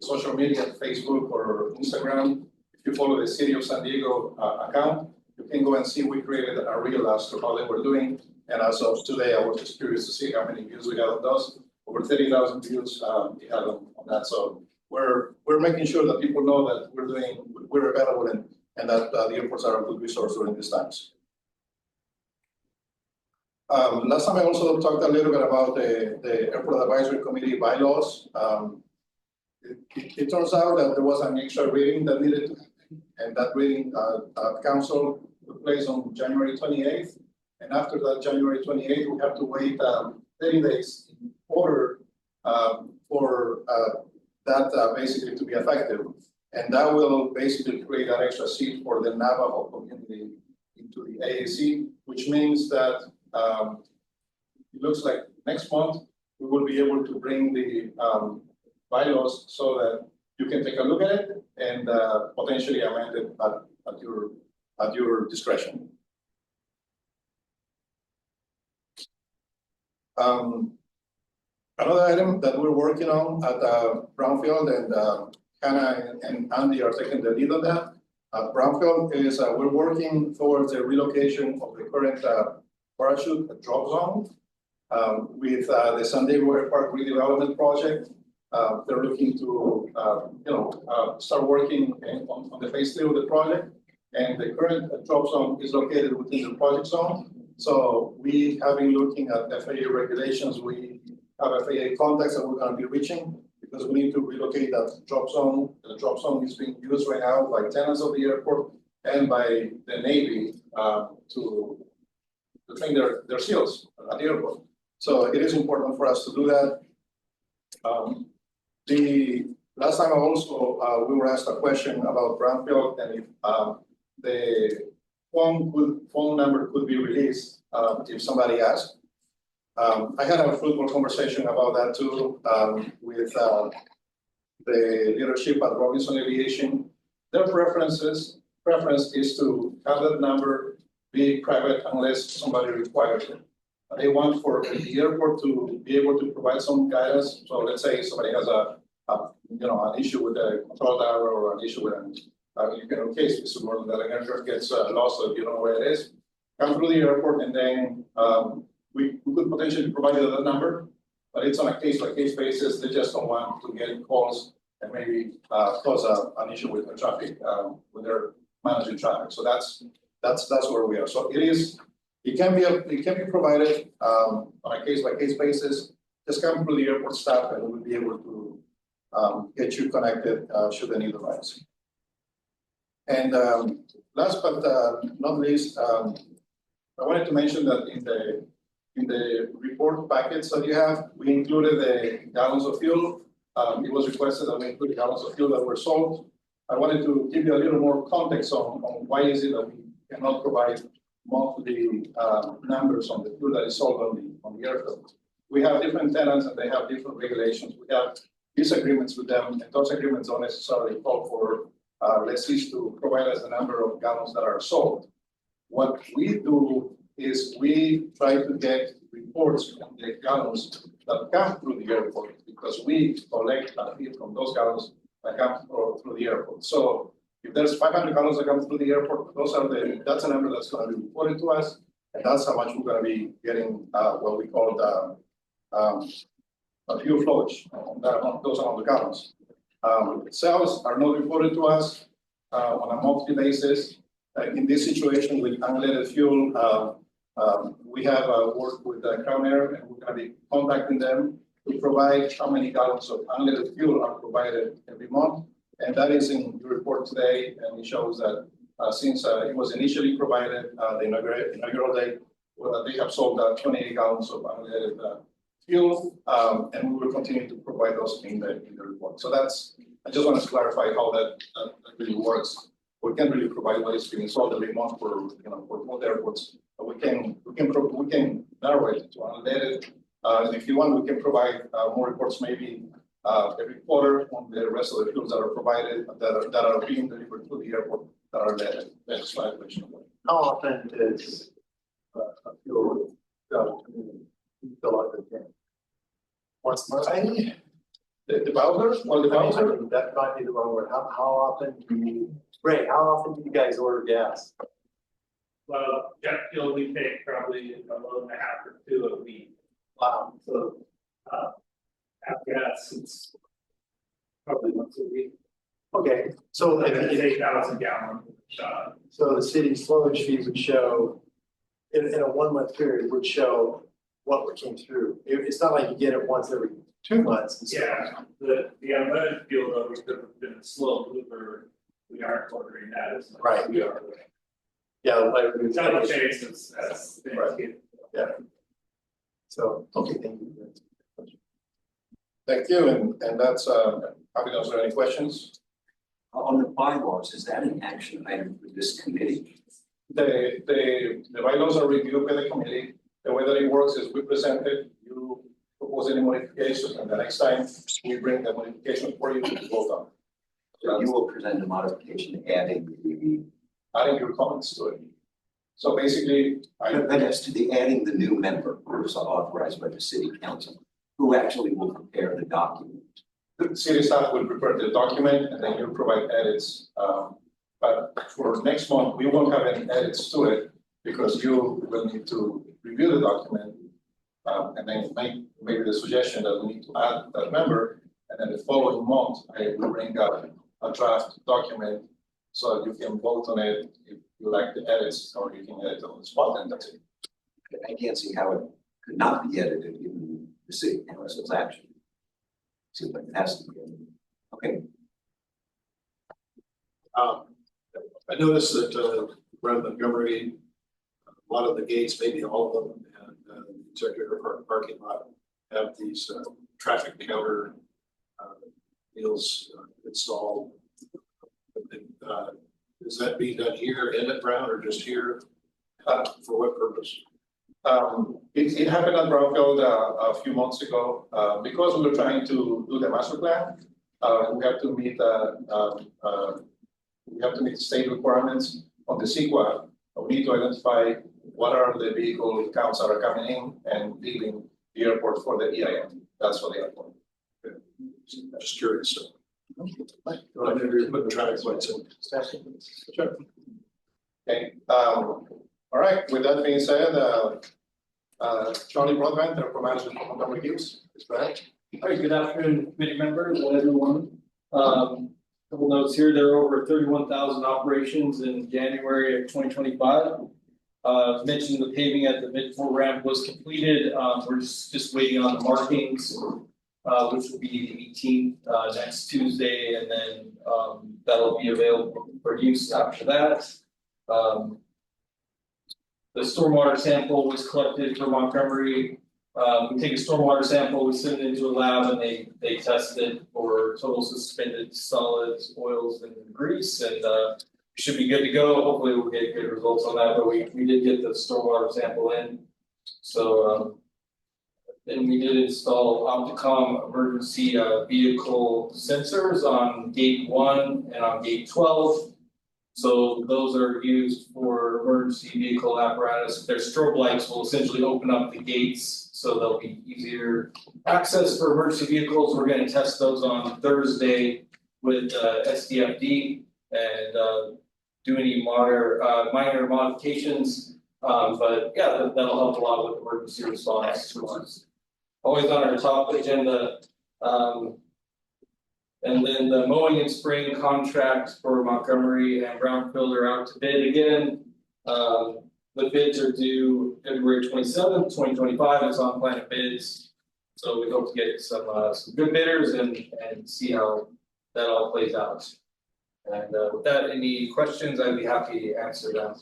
social media, Facebook or Instagram, if you follow the City of San Diego account, you can go and see we created a reel as to how they were doing. And as of today, I was just curious to see how many views we had on those. Over 30,000 views we had on that. So we're making sure that people know that we're available and that the airports are a good resource during these times. Last time I also talked a little bit about the Airport Advisory Committee bylaws. It turns out that there was an extra reading that needed to happen, and that reading council took place on January 28th. And after that January 28th, we have to wait 30 days in order for that basically to be effective. And that will basically create an extra seat for the Navajo community into the AAC, which means that it looks like next month we will be able to bring the bylaws so that you can take a look at it and potentially amend it at your discretion. Another item that we're working on at Brownfield, and Hannah and Andy are taking the lead on that. At Brownfield is we're working towards the relocation of the current parachute drop zone with the San Diego Airport redevelopment project. They're looking to start working on the phase 3 of the project, and the current drop zone is located within the project zone. So we have been looking at FAA regulations. We have FAA contacts that we're going to be reaching because we need to relocate that drop zone. The drop zone is being used right now by tenants of the airport and by the Navy to train their SEALs at the airport. So it is important for us to do that. The last time also we were asked a question about Brownfield and if the phone number could be released if somebody asked. I had a fruitful conversation about that too with the leadership at Robinson Aviation. Their preference is to have that number be private unless somebody requires it. They want for the airport to be able to provide some guidance. So let's say somebody has an issue with a control tower or an issue with in case it's more than that, an aircraft gets lost, so if you don't know where it is, come through the airport and then we could potentially provide you that number, but it's on a case-by-case basis. They just don't want to get calls and maybe cause an issue with the traffic when they're managing traffic. So that's where we are. So it can be provided on a case-by-case basis. Just come through the airport staff and we'll be able to get you connected should the need arise. And last but not least, I wanted to mention that in the report packets that you have, we included the gallons of fuel. It was requested that we include gallons of fuel that were sold. I wanted to give you a little more context on why is it that we cannot provide monthly numbers on the fuel that is sold on the airfield. We have different tenants and they have different regulations. We have disagreements with them, and those agreements don't necessarily call for lessees to provide us the number of gallons that are sold. What we do is we try to get reports on the gallons that come through the airport, because we collect a fee from those gallons that come through the airport. So if there's 500 gallons that come through the airport, that's a number that's going to be reported to us, and that's how much we're going to be getting what we call the a fuel flowage on that amount, those amount of gallons. Sales are not reported to us on a monthly basis. In this situation with unleaded fuel, we have worked with Crown Air, and we're going to be contacting them to provide how many gallons of unleaded fuel are provided every month. And that is in your report today, and it shows that since it was initially provided the inaugural day, they have sold 28 gallons of unleaded fuel, and we will continue to provide those in the report. So that's, I just want to clarify how that really works. We can't really provide what is being sold every month for both airports, but we can narrow it to unleaded. And if you want, we can provide more reports maybe every quarter on the rest of the fuels that are provided that are being delivered to the airport that are leaded. That's my question. How often does a fuel go to fill up the tank? Once a month? The Bowser? Well, the Bowser? That might be the wrong word. How often do you, Ray, how often do you guys order gas? Well, jet fuel, we take probably a load and a half or two a week. Wow. So, half gas, it's probably once a week. Okay, so And it's 8,000 gallon shot. so the city's flowage fee would show, in a 1 month period, would show what came through. It's not like you get it once every 2 months. And so Yeah, the unleaded fuel though, because it's been a slow mover, we aren't ordering that as much. Right. We are. Yeah, like It's not a chase, as things Right. get. yeah. So, okay, thank you. Thank you, and that's happy to answer any questions. On the bylaws, is that an action item for this committee? The bylaws are reviewed by the committee. The way that it works is we present it, you propose any modifications, and the next time we bring the modification for you to vote on. So you will present a modification adding Your comments to it. So basically, but as to the adding the new member who is authorized by the city council, who actually will prepare the document. the city staff will prepare the document and then you'll provide edits. But for next month, we won't have any edits to it because you will need to review the document. And then make maybe the suggestion that we need to add that member. And then the following month, I will bring up a draft document so that you can vote on it if you like the edits, or you can edit on the spot, and that's it. I can't see how it could not be edited given the city council's action. Seems like it has to be. Okay. I noticed that around Montgomery, a lot of the gates, maybe all of them, and the executive parking lot have these traffic counter wheels installed. Is that being done here in Emmett Brown or just here? For what purpose? It happened at Brownfield a few months ago because we were trying to do the master plan. We have to meet state requirements on the CEQA. We need to identify what are the vehicle counts that are coming in and leaving the airport for the EIM. That's for the airport. Just curious. Put traffic lights in. Sure. Okay. All right. With that being said, Charlie Broadbent, Airport Manager for Montgomery Hills, is correct. All right, good afternoon, committee members and everyone. Couple notes here, there are over 31,000 operations in January of 2025. Mentioned the paving at the Mid-4 ramp was completed. We're just waiting on the markings, which will be the 18th next Tuesday, and then that'll be available for use after that. The stormwater sample was collected for Montgomery. We take a stormwater sample, we send it into a lab, and they test it for total suspended solids, oils, and grease. And should be good to go. Hopefully we'll get good results on that, but we did get the stormwater sample in. So, then we did install Opticom emergency vehicle sensors on gate 1 and on gate 12. So those are used for emergency vehicle apparatus. Their strobe lights will essentially open up the gates, so they'll be easier access for emergency vehicles. We're gonna test those on Thursday with SDFD and do any minor modifications. But yeah, that'll help a lot with emergency response, which is always on our top agenda. And then the mowing and spraying contracts for Montgomery and Brownfield are out to bid again. The bids are due February 27th, 2025. It's on Planet Bids. So we hope to get some good bidders and see how that all plays out. And with that, any questions, I'd be happy to answer them.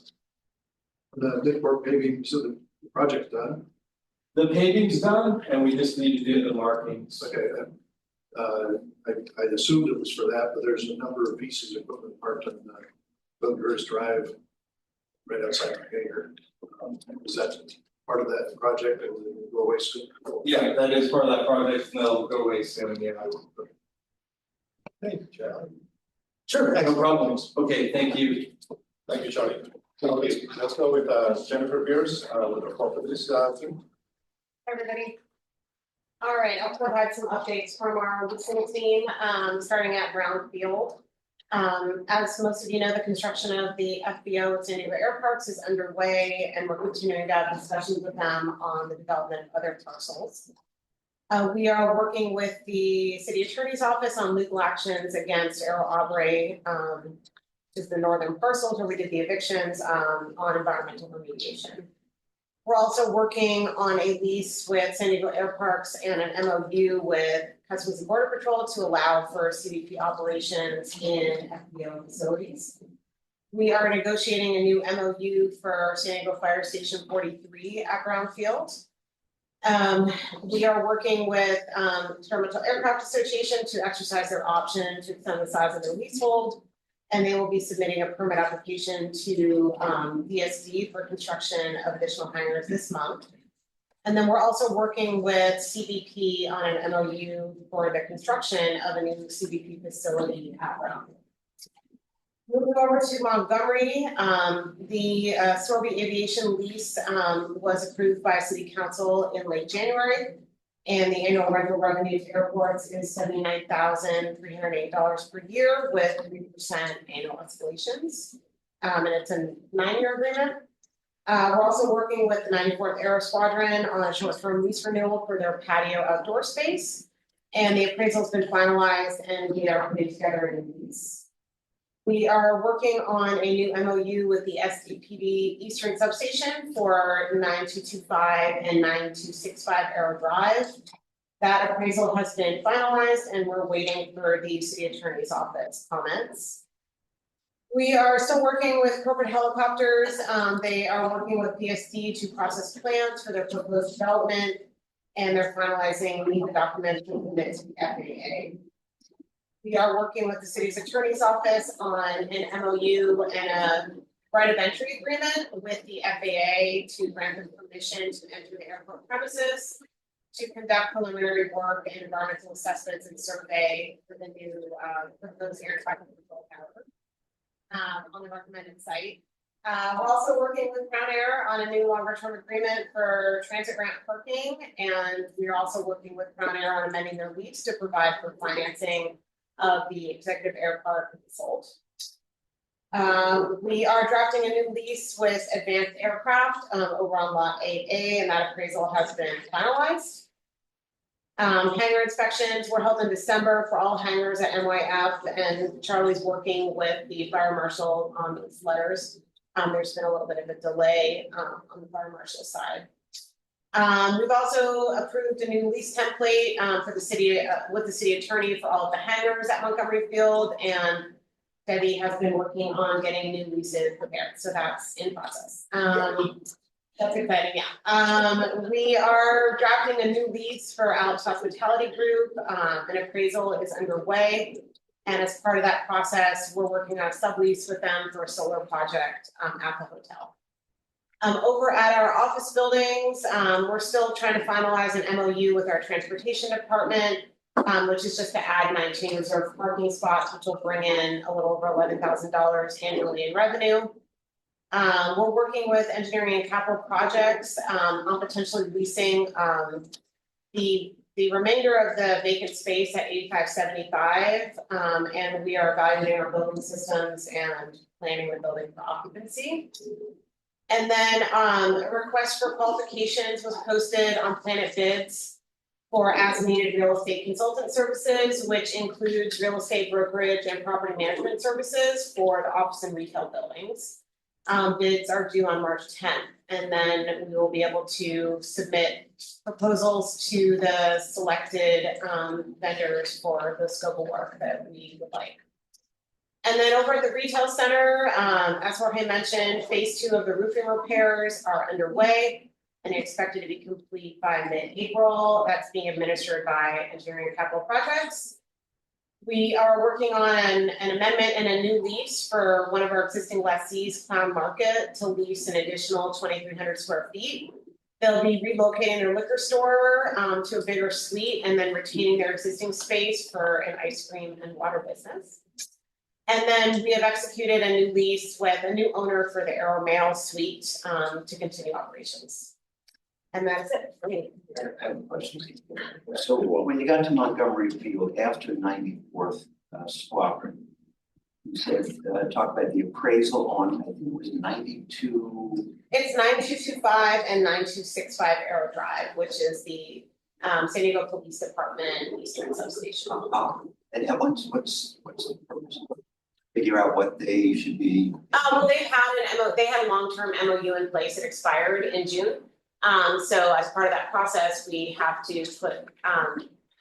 The Newport paving, so the project's done. The paving's done and we just need to do the markings. Okay, I assumed it was for that, but there's a number of pieces of equipment parked on Glenhurst Drive, right outside the hangar. Is that part of that project that will go away soon? Yeah, that is part of that project, and they'll go away soon, yeah. Thank you, Charlie. Sure, no problems. Okay, thank you. Thank you, Charlie. Okay, let's go with Jennifer Pierce with the properties team. Everybody. All right, I'll provide some updates from our leasing team, starting at Brownfield. As most of you know, the construction of the FBO at San Diego Air Parks is underway, and we're continuing to have discussions with them on the development of other parcels. We are working with the city attorney's office on legal actions against Arrow Aubrey, which is the northern parcel where we did the evictions, on environmental remediation. We're also working on a lease with San Diego Air Parks and an MOU with Customs and Border Patrol to allow for CBP operations in FBO facilities. We are negotiating a new MOU for San Diego Fire Station 43 at Brownfield. We are working with Experimental Aircraft Association to exercise their option to extend the size of their leasehold. And they will be submitting a permit application to VSD for construction of additional hangars this month. And then we're also working with CBP on an MOU for the construction of a new CBP facility at Brownfield. Moving over to Montgomery, the Sorby Aviation lease was approved by City Council in late January. And the annual rental revenue to airports is $79,308 per year with 3% annual escalations. And it's a 9-year agreement. We're also working with the 94th Aero Squadron on a short-term lease renewal for their patio outdoor space. And the appraisal's been finalized and we are putting together a new lease. We are working on a new MOU with the SDPD Eastern Substation for 9225 and 9265 Arrow Drive. That appraisal has been finalized and we're waiting for the city attorney's office comments. We are still working with Corporate Helicopters. They are working with PSD to process plans for their proposed development and they're finalizing the documents to submit to the FAA. We are working with the city's attorney's office on an MOU and a right of entry agreement with the FAA to grant them permission to enter the airport premises, to conduct preliminary work and environmental assessments and survey for the new proposed air traffic control tower on the recommended site. We're also working with Crown Air on a new longer-term agreement for transit grant parking, and we are also working with Crown Air on amending their lease to provide for financing of the executive air park sold. We are drafting a new lease with Advanced Aircraft over on lot 8A, and that appraisal has been finalized. Hangar inspections were held in December for all hangars at NYF, and Charlie's working with the fire marshal on these letters. There's been a little bit of a delay on the fire marshal side. We've also approved a new lease template for the city with the city attorney for all of the hangars at Montgomery Field, and Debbie has been working on getting new leases prepared, so that's in process. That's exciting, yeah. We are drafting a new lease for Alex Hospitality Group. An appraisal is underway, And as part of that process, we're working on a sublease with them for a solar project at the hotel. Over at our office buildings, we're still trying to finalize an MOU with our transportation department, which is just to add 19 reserved parking spots, which will bring in a little over $11,000 annually in revenue. We're working with engineering and capital projects on potentially leasing the remainder of the vacant space at 8575. And we are evaluating our building systems and planning the building for occupancy. And then a request for qualifications was posted on Planet Bids for as needed real estate consultant services, which includes real estate brokerage and property management services for the office and retail buildings. Bids are due on March 10th, and then we will be able to submit proposals to the selected vendors for the scope of work that we would like. And then over at the retail center, as Jorge mentioned, phase 2 of the roofing repairs are underway and expected to be complete by mid-April. That's being administered by Engineering and Capital Projects. We are working on an amendment and a new lease for one of our existing lessees, Clown Market, to lease an additional 2,300 square feet. They'll be relocating their liquor store to a bigger suite and then retaining their existing space for an ice cream and water business. And then we have executed a new lease with a new owner for the Aero Mail suite to continue operations. And that's it for me. I have a question. So when you got to Montgomery Field after 94th Squadron, you said, talk about the appraisal on, I think it was 92. It's 9225 and 9265 Aero Drive, which is the San Diego Police Department Eastern Substation. And what's the purpose? Figure out what they should be. Well, they had a long-term MOU in place. It expired in June. So as part of that process, we have to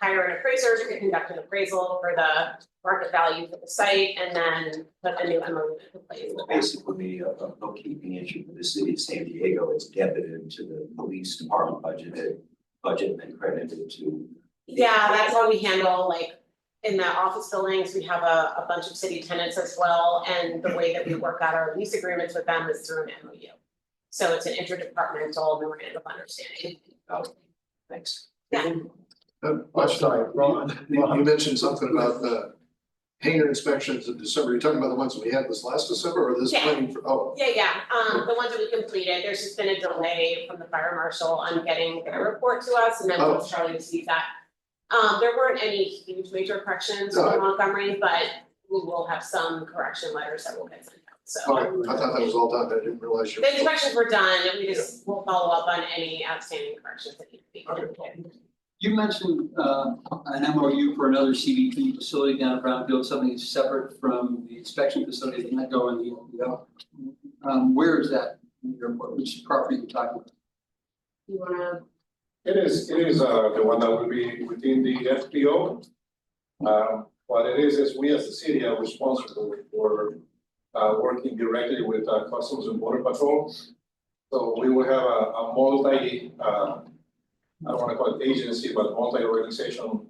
hire an appraiser to conduct an appraisal for the market value for the site, and then put a new MOU in place. Basically, a bookkeeping issue for the city of San Diego. It's debited to the police department budget and then credited to. Yeah, that's how we handle, like, in the office buildings, we have a bunch of city tenants as well, and the way that we work out our lease agreements with them is through an MOU. So it's an interdepartmental memorandum of understanding. Oh, thanks. Yeah. Sorry, Ron, you mentioned something about the hangar inspections in December. You're talking about the ones we had this last December or this Yeah. planning for, oh. Yeah, the ones that we completed, there's just been a delay from the fire marshal on getting their report to us, and then once Charlie receives that. There weren't any huge major corrections from Montgomery, but we will have some correction letters that will get sent out, so. Okay, I thought that was all done. I didn't realize you. The inspections were done, and we just will follow up on any outstanding corrections that need to be completed. You mentioned an MOU for another CBP facility down at Brownfield, something that's separate from the inspection facility that might go in the LPO. Where is that in the airport? Which property are you talking about? You wanna? It is the one that will be within the FPO. What it is we as the city are responsible for working directly with Customs and Border Patrol. So we will have a multi, I don't want to call it agency, but multi-organization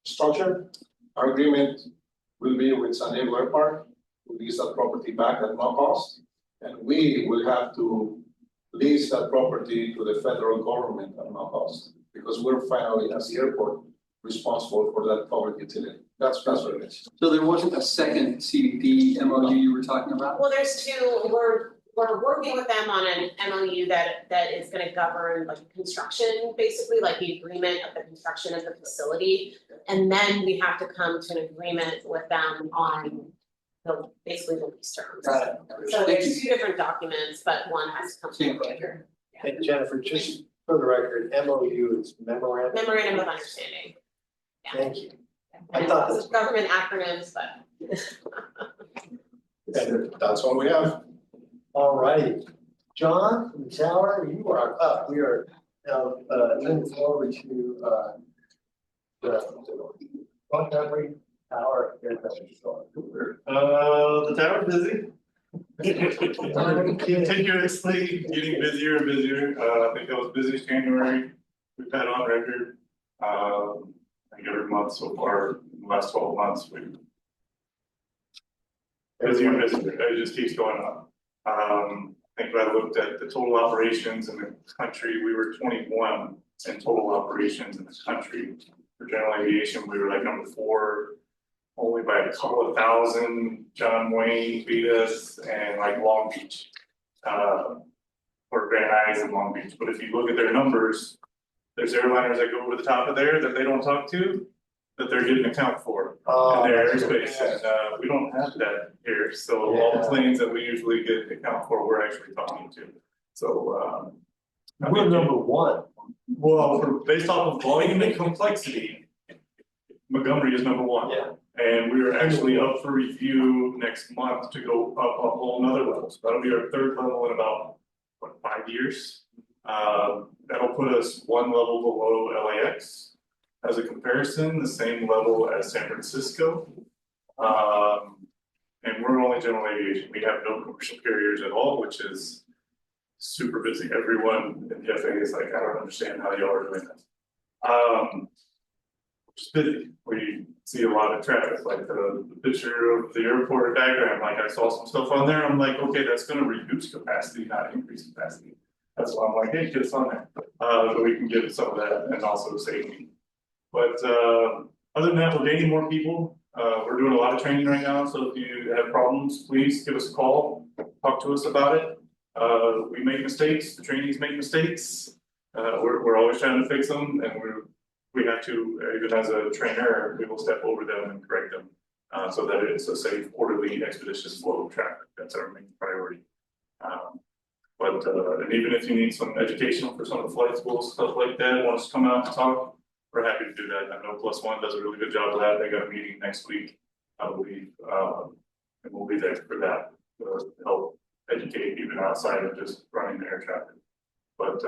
structure. Our agreement will be with San Diego Airport to lease that property back at no cost. And we will have to lease that property to the federal government at no cost, because we're finally, as the airport, responsible for that public utility. That's what it is. So there wasn't a second CBP MOU you were talking about? Well, there's two. We're working with them on an MOU that is gonna govern like construction, basically, like the agreement of the construction of the facility. And then we have to come to an agreement with them on basically the lease terms. Got it. So there's two different documents, but one has to come together. And Jennifer, just for the record, MOU is memorandum. Memorandum of understanding. Yeah. Thank you. I thought this was government acronyms, but. And that's all we have. All righty. John from the tower, you are up. We are now moving forward to the Montgomery Tower. The tower's busy. Continuously getting busier and busier. I think that was busiest January we've had on record. I think every month so far in the last 12 months, busier and busier, it just keeps going up. I think when I looked at the total operations in the country, we were 21 in total operations in the country. For general aviation, we were like number 4, only by a couple of thousand. John Wayne beat us, and like Long Beach, or Grand Isles and Long Beach. But if you look at their numbers, there's airliners that go over the top of there that they don't talk to, that they're getting account for in their airspace, and we don't have that here. So all the planes that we usually get account for, we're actually talking to. So we're number 1. Well, based off of volume and complexity, Montgomery is number 1. Yeah. And we are actually up for review next month to go up a whole nother level. So that'll be our 3rd level in about, 5 years? That'll put us 1 level below LAX. As a comparison, the same level as San Francisco. And we're only general aviation. We have no commercial carriers at all, which is super busy. Everyone in the FAA is like, I don't understand how y'all are doing this. It's busy. We see a lot of traffic, like the picture of the airport diagram, like I saw some stuff on there, I'm like, okay, that's gonna reduce capacity, not increase capacity. That's why I'm like, hey, get us on there, so we can get some of that and also safety. But other than that, we're gaining more people. We're doing a lot of training right now, so if you have problems, please give us a call, talk to us about it. We make mistakes, the trainees make mistakes. We're always trying to fix them, and we have to, even as a trainer, we will step over them and correct them. So that it's a safe, orderly, expeditious flow of traffic. That's our main priority. And even if you need some education for some of the flight schools, stuff like that, want us to come out and talk, we're happy to do that. I know Plus One does a really good job of that. They got a meeting next week, I believe, and we'll be there for that to help educate even outside of just running the air traffic. But if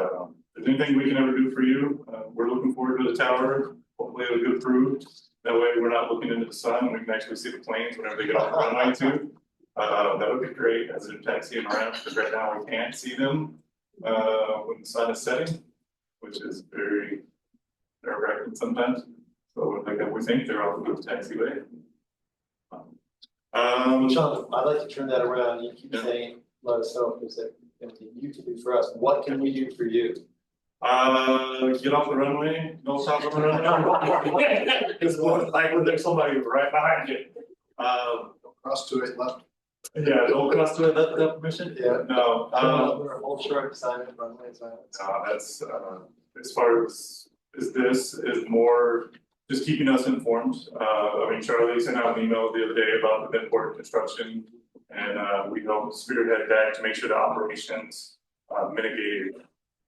there's anything we can ever do for you, we're looking forward to the tower. Hopefully it'll get approved. That way we're not looking into the sun. We can actually see the planes whenever they get off the runway too. That would be great as they're taxiing around, because right now we can't see them when the sun is setting, which is very nerve-wracking sometimes. So like we think they're off the taxiway. Sean, I'd like to turn that around. You keep saying, let us know if there's anything you can do for us. What can we do for you? Get off the runway, don't stop on the runway. It's like when there's somebody right behind you. Cross to it left. Yeah, don't cross to it, that permission? Yeah. No. Hold short assignment, runway assignment. That's as far as this is more just keeping us informed. I mean, Charlie sent out an email the other day about the Midport construction, and we helped spearhead that to make sure the operations mitigated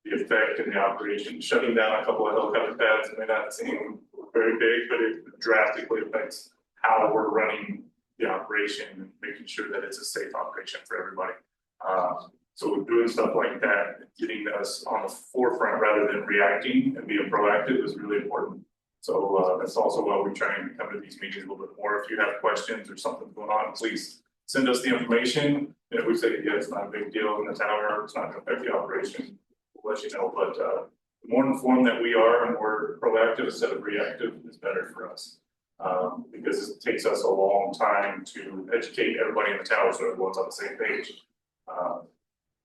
the effect in the operation. Shutting down a couple of helicopter pads may not seem very big, but it drastically affects how we're running the operation and making sure that it's a safe operation for everybody. So doing stuff like that, getting us on the forefront rather than reacting and being proactive is really important. So that's also why we try and come to these meetings a little bit more. If you have questions or something going on, please send us the information. And if we say, yeah, it's not a big deal in the tower, it's not going to affect the operation, we'll let you know. But the more informed that we are and more proactive instead of reactive is better for us. Because it takes us a long time to educate everybody in the tower so everyone's on the same page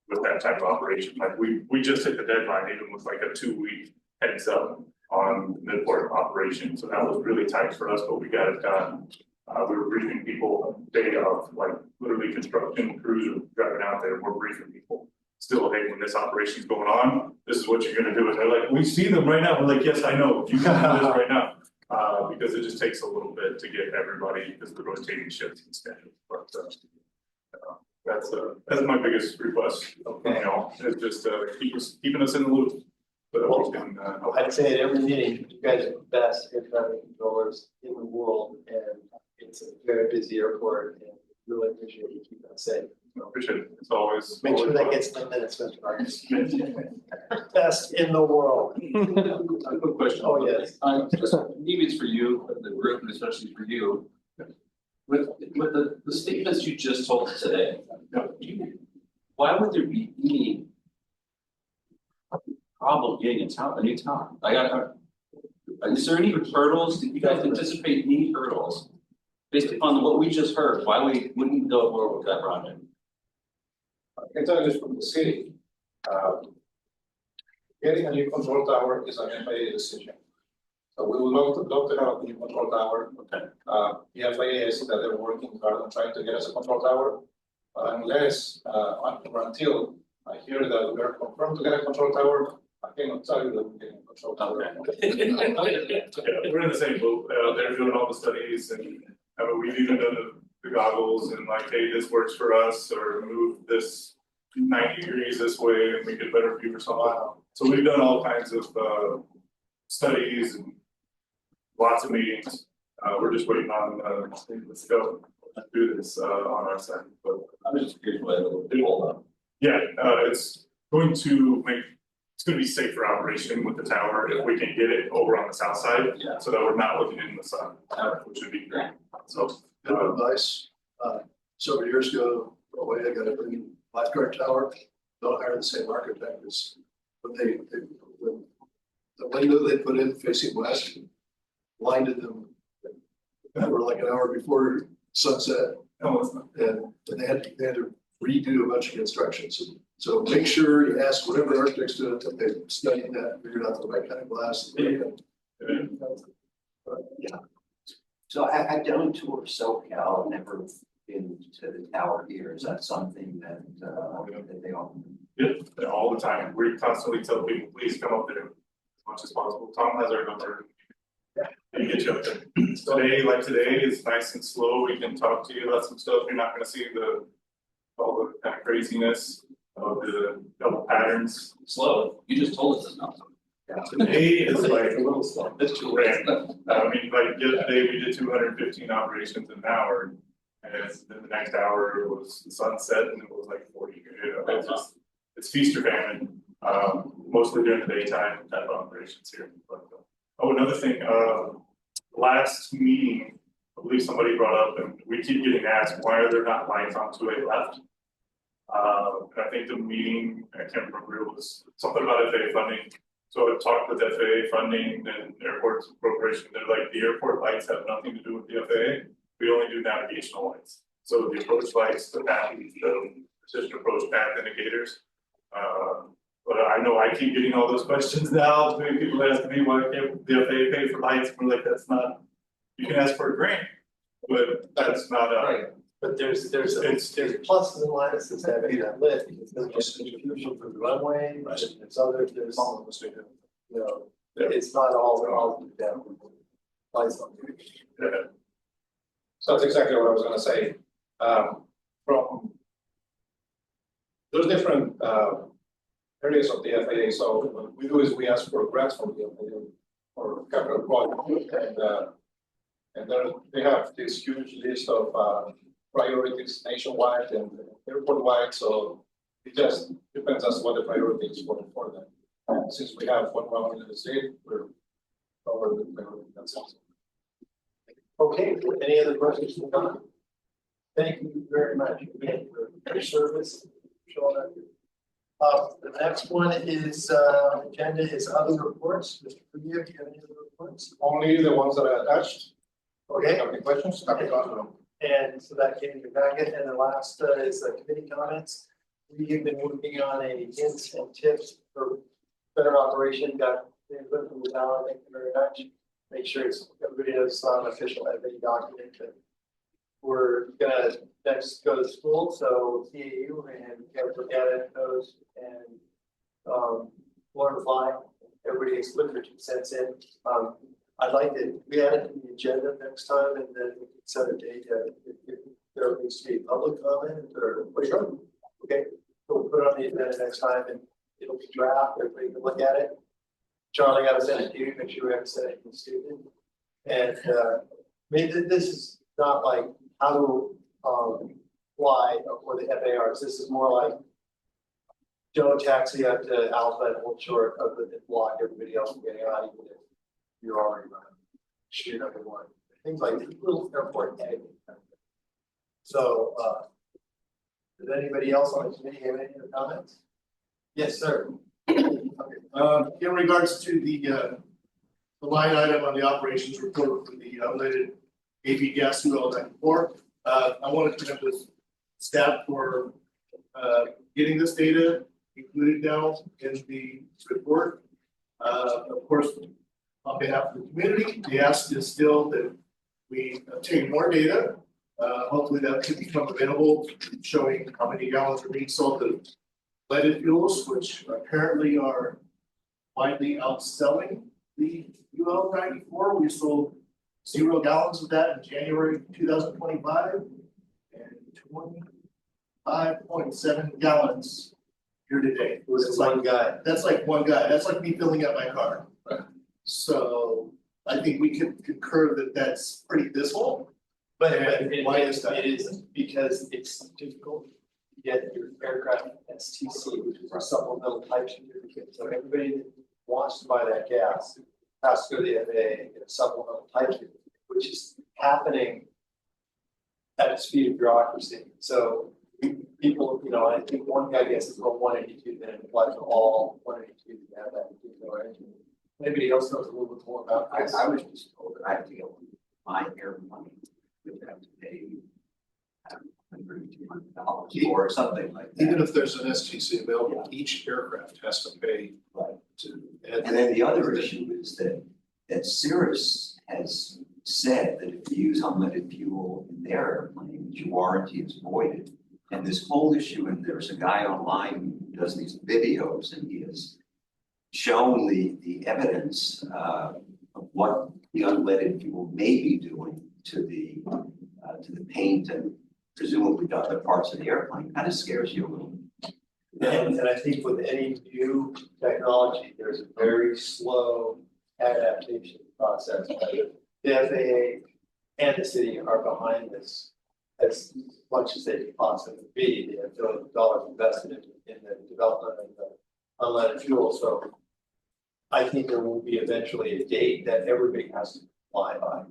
with that type of operation. Like we just hit the deadline, even with like a 2-week heads up on the Midport operation. So that was really tight for us, but we got it done. We were briefing people day of, like literally construction crews are driving out there. We're briefing people. Still, hey, when this operation is going on, this is what you're going to do. And they're like, we see them right now. We're like, yes, I know. You can do this right now. Because it just takes a little bit to get everybody, because the rotating shifts and schedules. But that's my biggest request. Okay. You know, it's just keeping us in the loop. So that we can, I'd say at every meeting, you guys are the best air traffic controllers in the world, and it's a very busy airport, and really appreciate you keeping us safe. I appreciate it. It's always make sure that gets 10 minutes, Mr. Vargas. Best in the world. A quick question. Oh, yes. Just maybe it's for you, the group, and especially for you. With the statements you just told us today, why would there be any problem getting a new tower? Is there any hurdles? Did you guys anticipate any hurdles? Based upon what we just heard, why we wouldn't go forward with that project? I can tell you this from the city. Getting a new control tower is an FAA decision. So we would love to have a new control tower. Okay. The FAA is that they're working hard on trying to get us a control tower. Unless, until I hear that we are confirmed to get a control tower, I cannot tell you that we're getting a control tower. We're in the same boat, they're doing all the studies and, we've even done the goggles and like, hey, this works for us, or move this 90 degrees this way and make it better view or something. So we've done all kinds of, studies and lots of meetings. We're just waiting on, let's go, let's do this, on our side, but. I'm just curious why it hold up. Yeah, it's going to make, it's gonna be safe for operation with the tower if we can get it over on the south side. Yeah. So that we're not looking in the sun, which would be great. So, Good advice. Several years ago, I got a big lifeguard tower. Don't hire the same architect as when the window they put in facing west blinded them. They were like an hour before sunset. no, it's not. And they had to redo a bunch of constructions. So make sure you ask whatever architects do it, that they studied that, figured out the right kind of glass. Yeah. So I've done tour SoCal, never been to the tower here. Is that something that they often? Yeah, all the time. We constantly tell people, please come up there as much as possible. Tom has our number. And get you up there. Today is nice and slow. We can talk to you about some stuff. You're not gonna see all the kind of craziness of the double patterns. Slow, you just told us it's not. Today is like a little slow. It's too random. I mean, like yesterday we did 215 operations in an hour. And then the next hour it was the sunset and it was like 40. You know, it's feast or famine. Mostly during the daytime type of operations here. But, another thing, last meeting, I believe somebody brought up, and we keep getting asked, why are there not lights on 2A left? And I think the meeting, I can't remember, it was something about FAA funding. So I talked with FAA funding and airport appropriation, they're like, the airport lights have nothing to do with the FAA. We only do navigational lights. So the approach lights, the path, the precision approach path indicators. But I know I keep getting all those questions now. Many people ask me, why can't the FAA pay for lights? We're like, that's not, you can ask for a grant, but that's not Right, but there's pluses and minuses that be that lit, because there's just contribution from the runway, and there's other, there's, you know, it's not all down. Lights on. So that's exactly what I was gonna say. From there's different areas of the FAA. So what we do is we ask for grants from the FAA or capital project, and they have this huge list of priorities nationwide and airport wide. So it just depends on what the priority is for them. And since we have one round in the state, we're over the priority. That's awesome. Okay, any other questions from Don? Thank you very much again for your service. Showing up. The next one is, agenda is other reports. Mr. Puglia, do you have any other reports? Only the ones that I attached. Okay. Have any questions? Happy to answer them. And so that came in your packet, and the last is committee comments. We have been working on a hints and tips for better operation, got the input from the town, thank you very much. Make sure everybody knows it's not an official FAA document, but we're gonna next go to school, so CAU and get a look at it, those, and learn to fly. Everybody has put their 2 cents in. I'd like to, we add it to the agenda next time, and then we can set a date, if there needs to be public comment, or, okay, we'll put it on the agenda next time, and it'll be draft, everybody can look at it. Charlie, I was sent it to you, make sure we haven't sent it to the student. And, maybe this is not like how to, fly for the FARs, this is more like Joe taxi up to Alpha and hold short of the block, everybody else from getting out, even if you're already running street number 1, things like this, little airport tag. So, does anybody else on the committee have any other comments? Yes, sir. In regards to the the line item on the operations report for the unleaded AB gas fuel 94. I want to commend this staff for getting this data included now in the report. Of course, on behalf of the community, the ask is still that we obtain more data. Hopefully that can become available, showing how many gallons are being sold of leaded fuels, which apparently are widely outselling the UL 94. We sold 0 gallons of that in January 2025 and 25.7 gallons year to date. That's one guy. That's like one guy. That's like me filling up my car. Right. So I think we can concur that that's pretty dismal. But why is that? It is because it's difficult to get your aircraft STC, which is a supplemental type certificate. So everybody that wants to buy that gas has to go to the FAA and get a supplemental type certificate, which is happening at the speed of bureaucracy. So people, I think one guy gets it from 182, then it applies to all 182 that have that particular engine. Anybody else knows a little bit more about this? I was just told that I had to get my air money, would have to pay $100-200 or something like that. Even if there's an STC available, each aircraft has to pay to. And then the other issue is that Cirrus has said that if you use unleaded fuel in their airplanes, your warranty is voided. And this whole issue, and there's a guy online who does these videos, and he has shown the evidence of what the unleaded fuel may be doing to the paint and presumably to other parts of the airplane. Kind of scares you a little. And I think with any new technology, there's a very slow adaptation process. The FAA and the city are behind this as much as they can possibly be. They have billions of dollars invested in the development of the unleaded fuel. So I think there will be eventually a date that everybody has to comply by.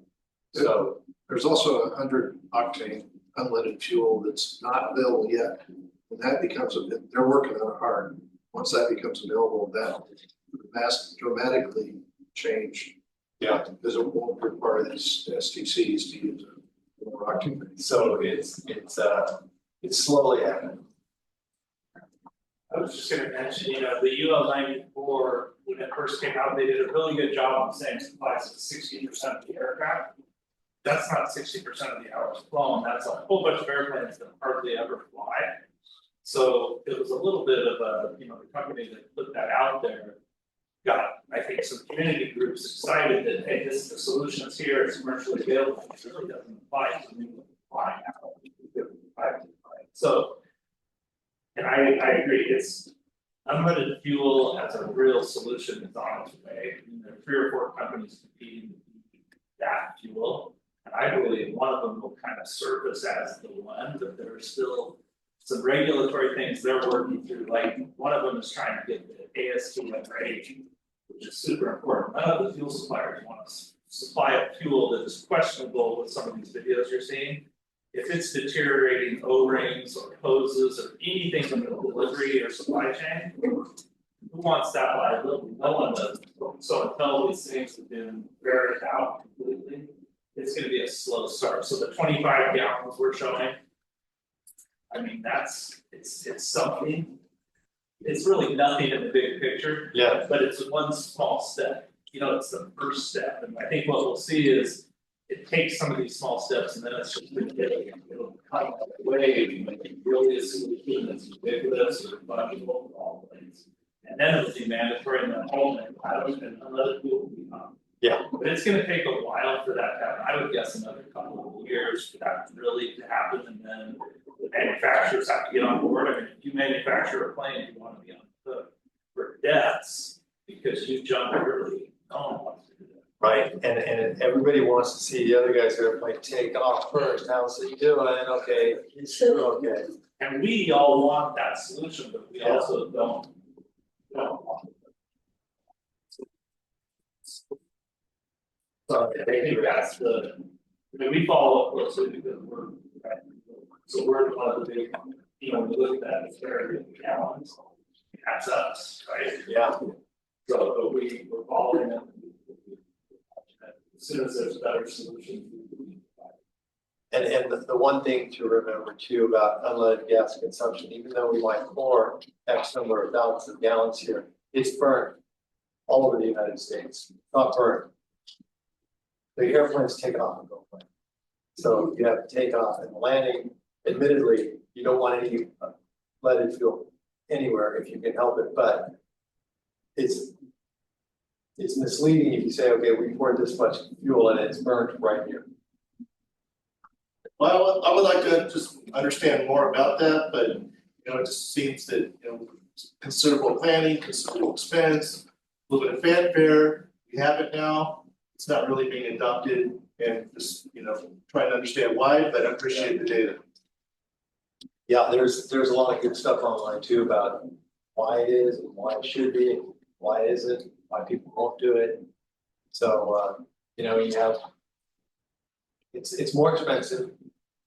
So there's also 100 octane unleaded fuel that's not available yet. And that becomes, they're working on it hard. Once that becomes available, that will dramatically change. Yeah. Because it won't require these STCs to use more octane. So it's slowly happening. I was just gonna mention, the UL 94, when it first came out, they did a really good job of saying supplies of 60% of the aircraft. That's not 60% of the hours flown, that's a whole bunch of airplanes that hardly ever fly. So it was a little bit of a, the company that put that out there got, I think, some community groups excited that, hey, this is the solution, it's here, it's commercially available, it really doesn't apply to me flying out. So, and I agree, it's unleaded fuel as a real solution is on its way. There are 3 or 4 companies competing with that fuel. And I believe one of them will kind of surface as the one, but there are still some regulatory things they're working through. Like one of them is trying to get the ASTM rating, which is super important. None of the fuel suppliers want to supply a fuel that is questionable with some of these videos you're seeing. If it's deteriorating O-rings or hoses or anything in the delivery or supply chain, who wants that liability? No one does. So until these things have been verified out completely, it's going to be a slow start. So the 25 gallons we're showing, I mean, it's something. It's really nothing in the big picture. Yeah. But it's one small step. It's the first step. And I think what we'll see is it takes some of these small steps and then it's just it'll come away, really a solution that's ubiquitous or fungible for all things. And then it'll be mandatory in the whole and unleaded fuel will be on. Yeah. But it's gonna take a while for that to happen. I would guess another couple of years for that really to happen, and then the manufacturers have to get on board. I mean, if you manufacture a plane, you want to be on the hook for debts because you jumped early. No one wants to do that. Right, and everybody wants to see the other guy's airplane take off first. How's it doing? Okay, okay. And we all want that solution, but we also don't want it. So I think that's we follow up closely because we're one of the big, we look at that as very gallons. That's us, right? Yeah. So, but we're following them. as soon as there's better solutions. And the one thing to remember too about unleaded gas consumption, even though we might pour X number of thousands of gallons here, it's burned all over the United States, not burned. The airplanes take off and go away. So you have to take off and landing, admittedly, you don't want any leaded fuel anywhere if you can help it, but it's misleading if you say, okay, we poured this much fuel and it's burned right here. Well, I would like to just understand more about that, but it just seems that, considerable planning, considerable expense, a little bit of fanfare, we have it now. It's not really being adopted and just, trying to understand why, but I appreciate the data. Yeah, there's a lot of good stuff online too about why it is and why it should be, and why it isn't, why people won't do it. So, you have, it's more expensive.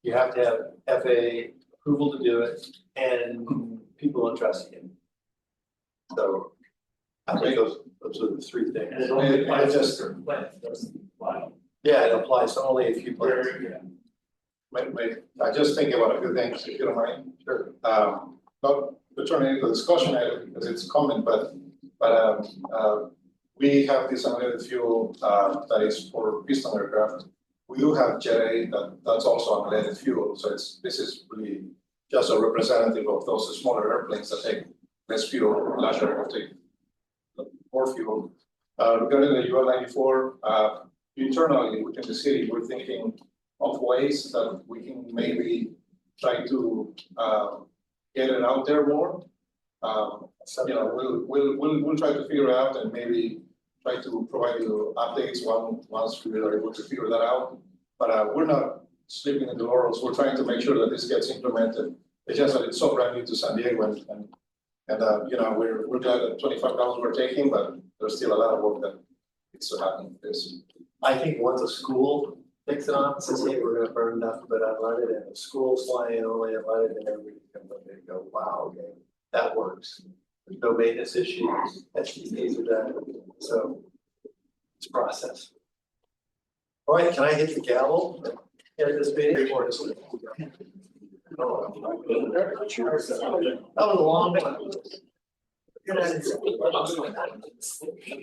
You have to have FAA approval to do it, and people don't trust you. So I think those are the three things. And it only applies to certain plants, doesn't apply. Yeah, it applies to only a few plants. I just think about a few things, if you don't mind. Sure. Not to turn it into a discussion item because it's common, but we have this unleaded fuel that is for piston aircraft. We do have Jet A that's also unleaded fuel, so this is really just a representative of those smaller airplanes that take less fuel, larger aircraft take more fuel. Regarding the UL-94, internally within the city, we're thinking of ways that we can maybe try to get it out there more. We'll try to figure out and maybe try to provide you updates once we are able to figure that out. But we're not sleeping in the laurels. We're trying to make sure that this gets implemented. It's just that it's so brand new to San Diego, and we're glad that $25 we're taking, but there's still a lot of work that needs to happen with this. I think once a school takes it on, says, hey, we're gonna burn nothing but unleaded, and the school's flying only unleaded, and everybody can look at it and go, wow, okay, that works. There's no maintenance issues, STDs are done, so it's a process. All right, can I hit the gavel? End this meeting? That was a long one.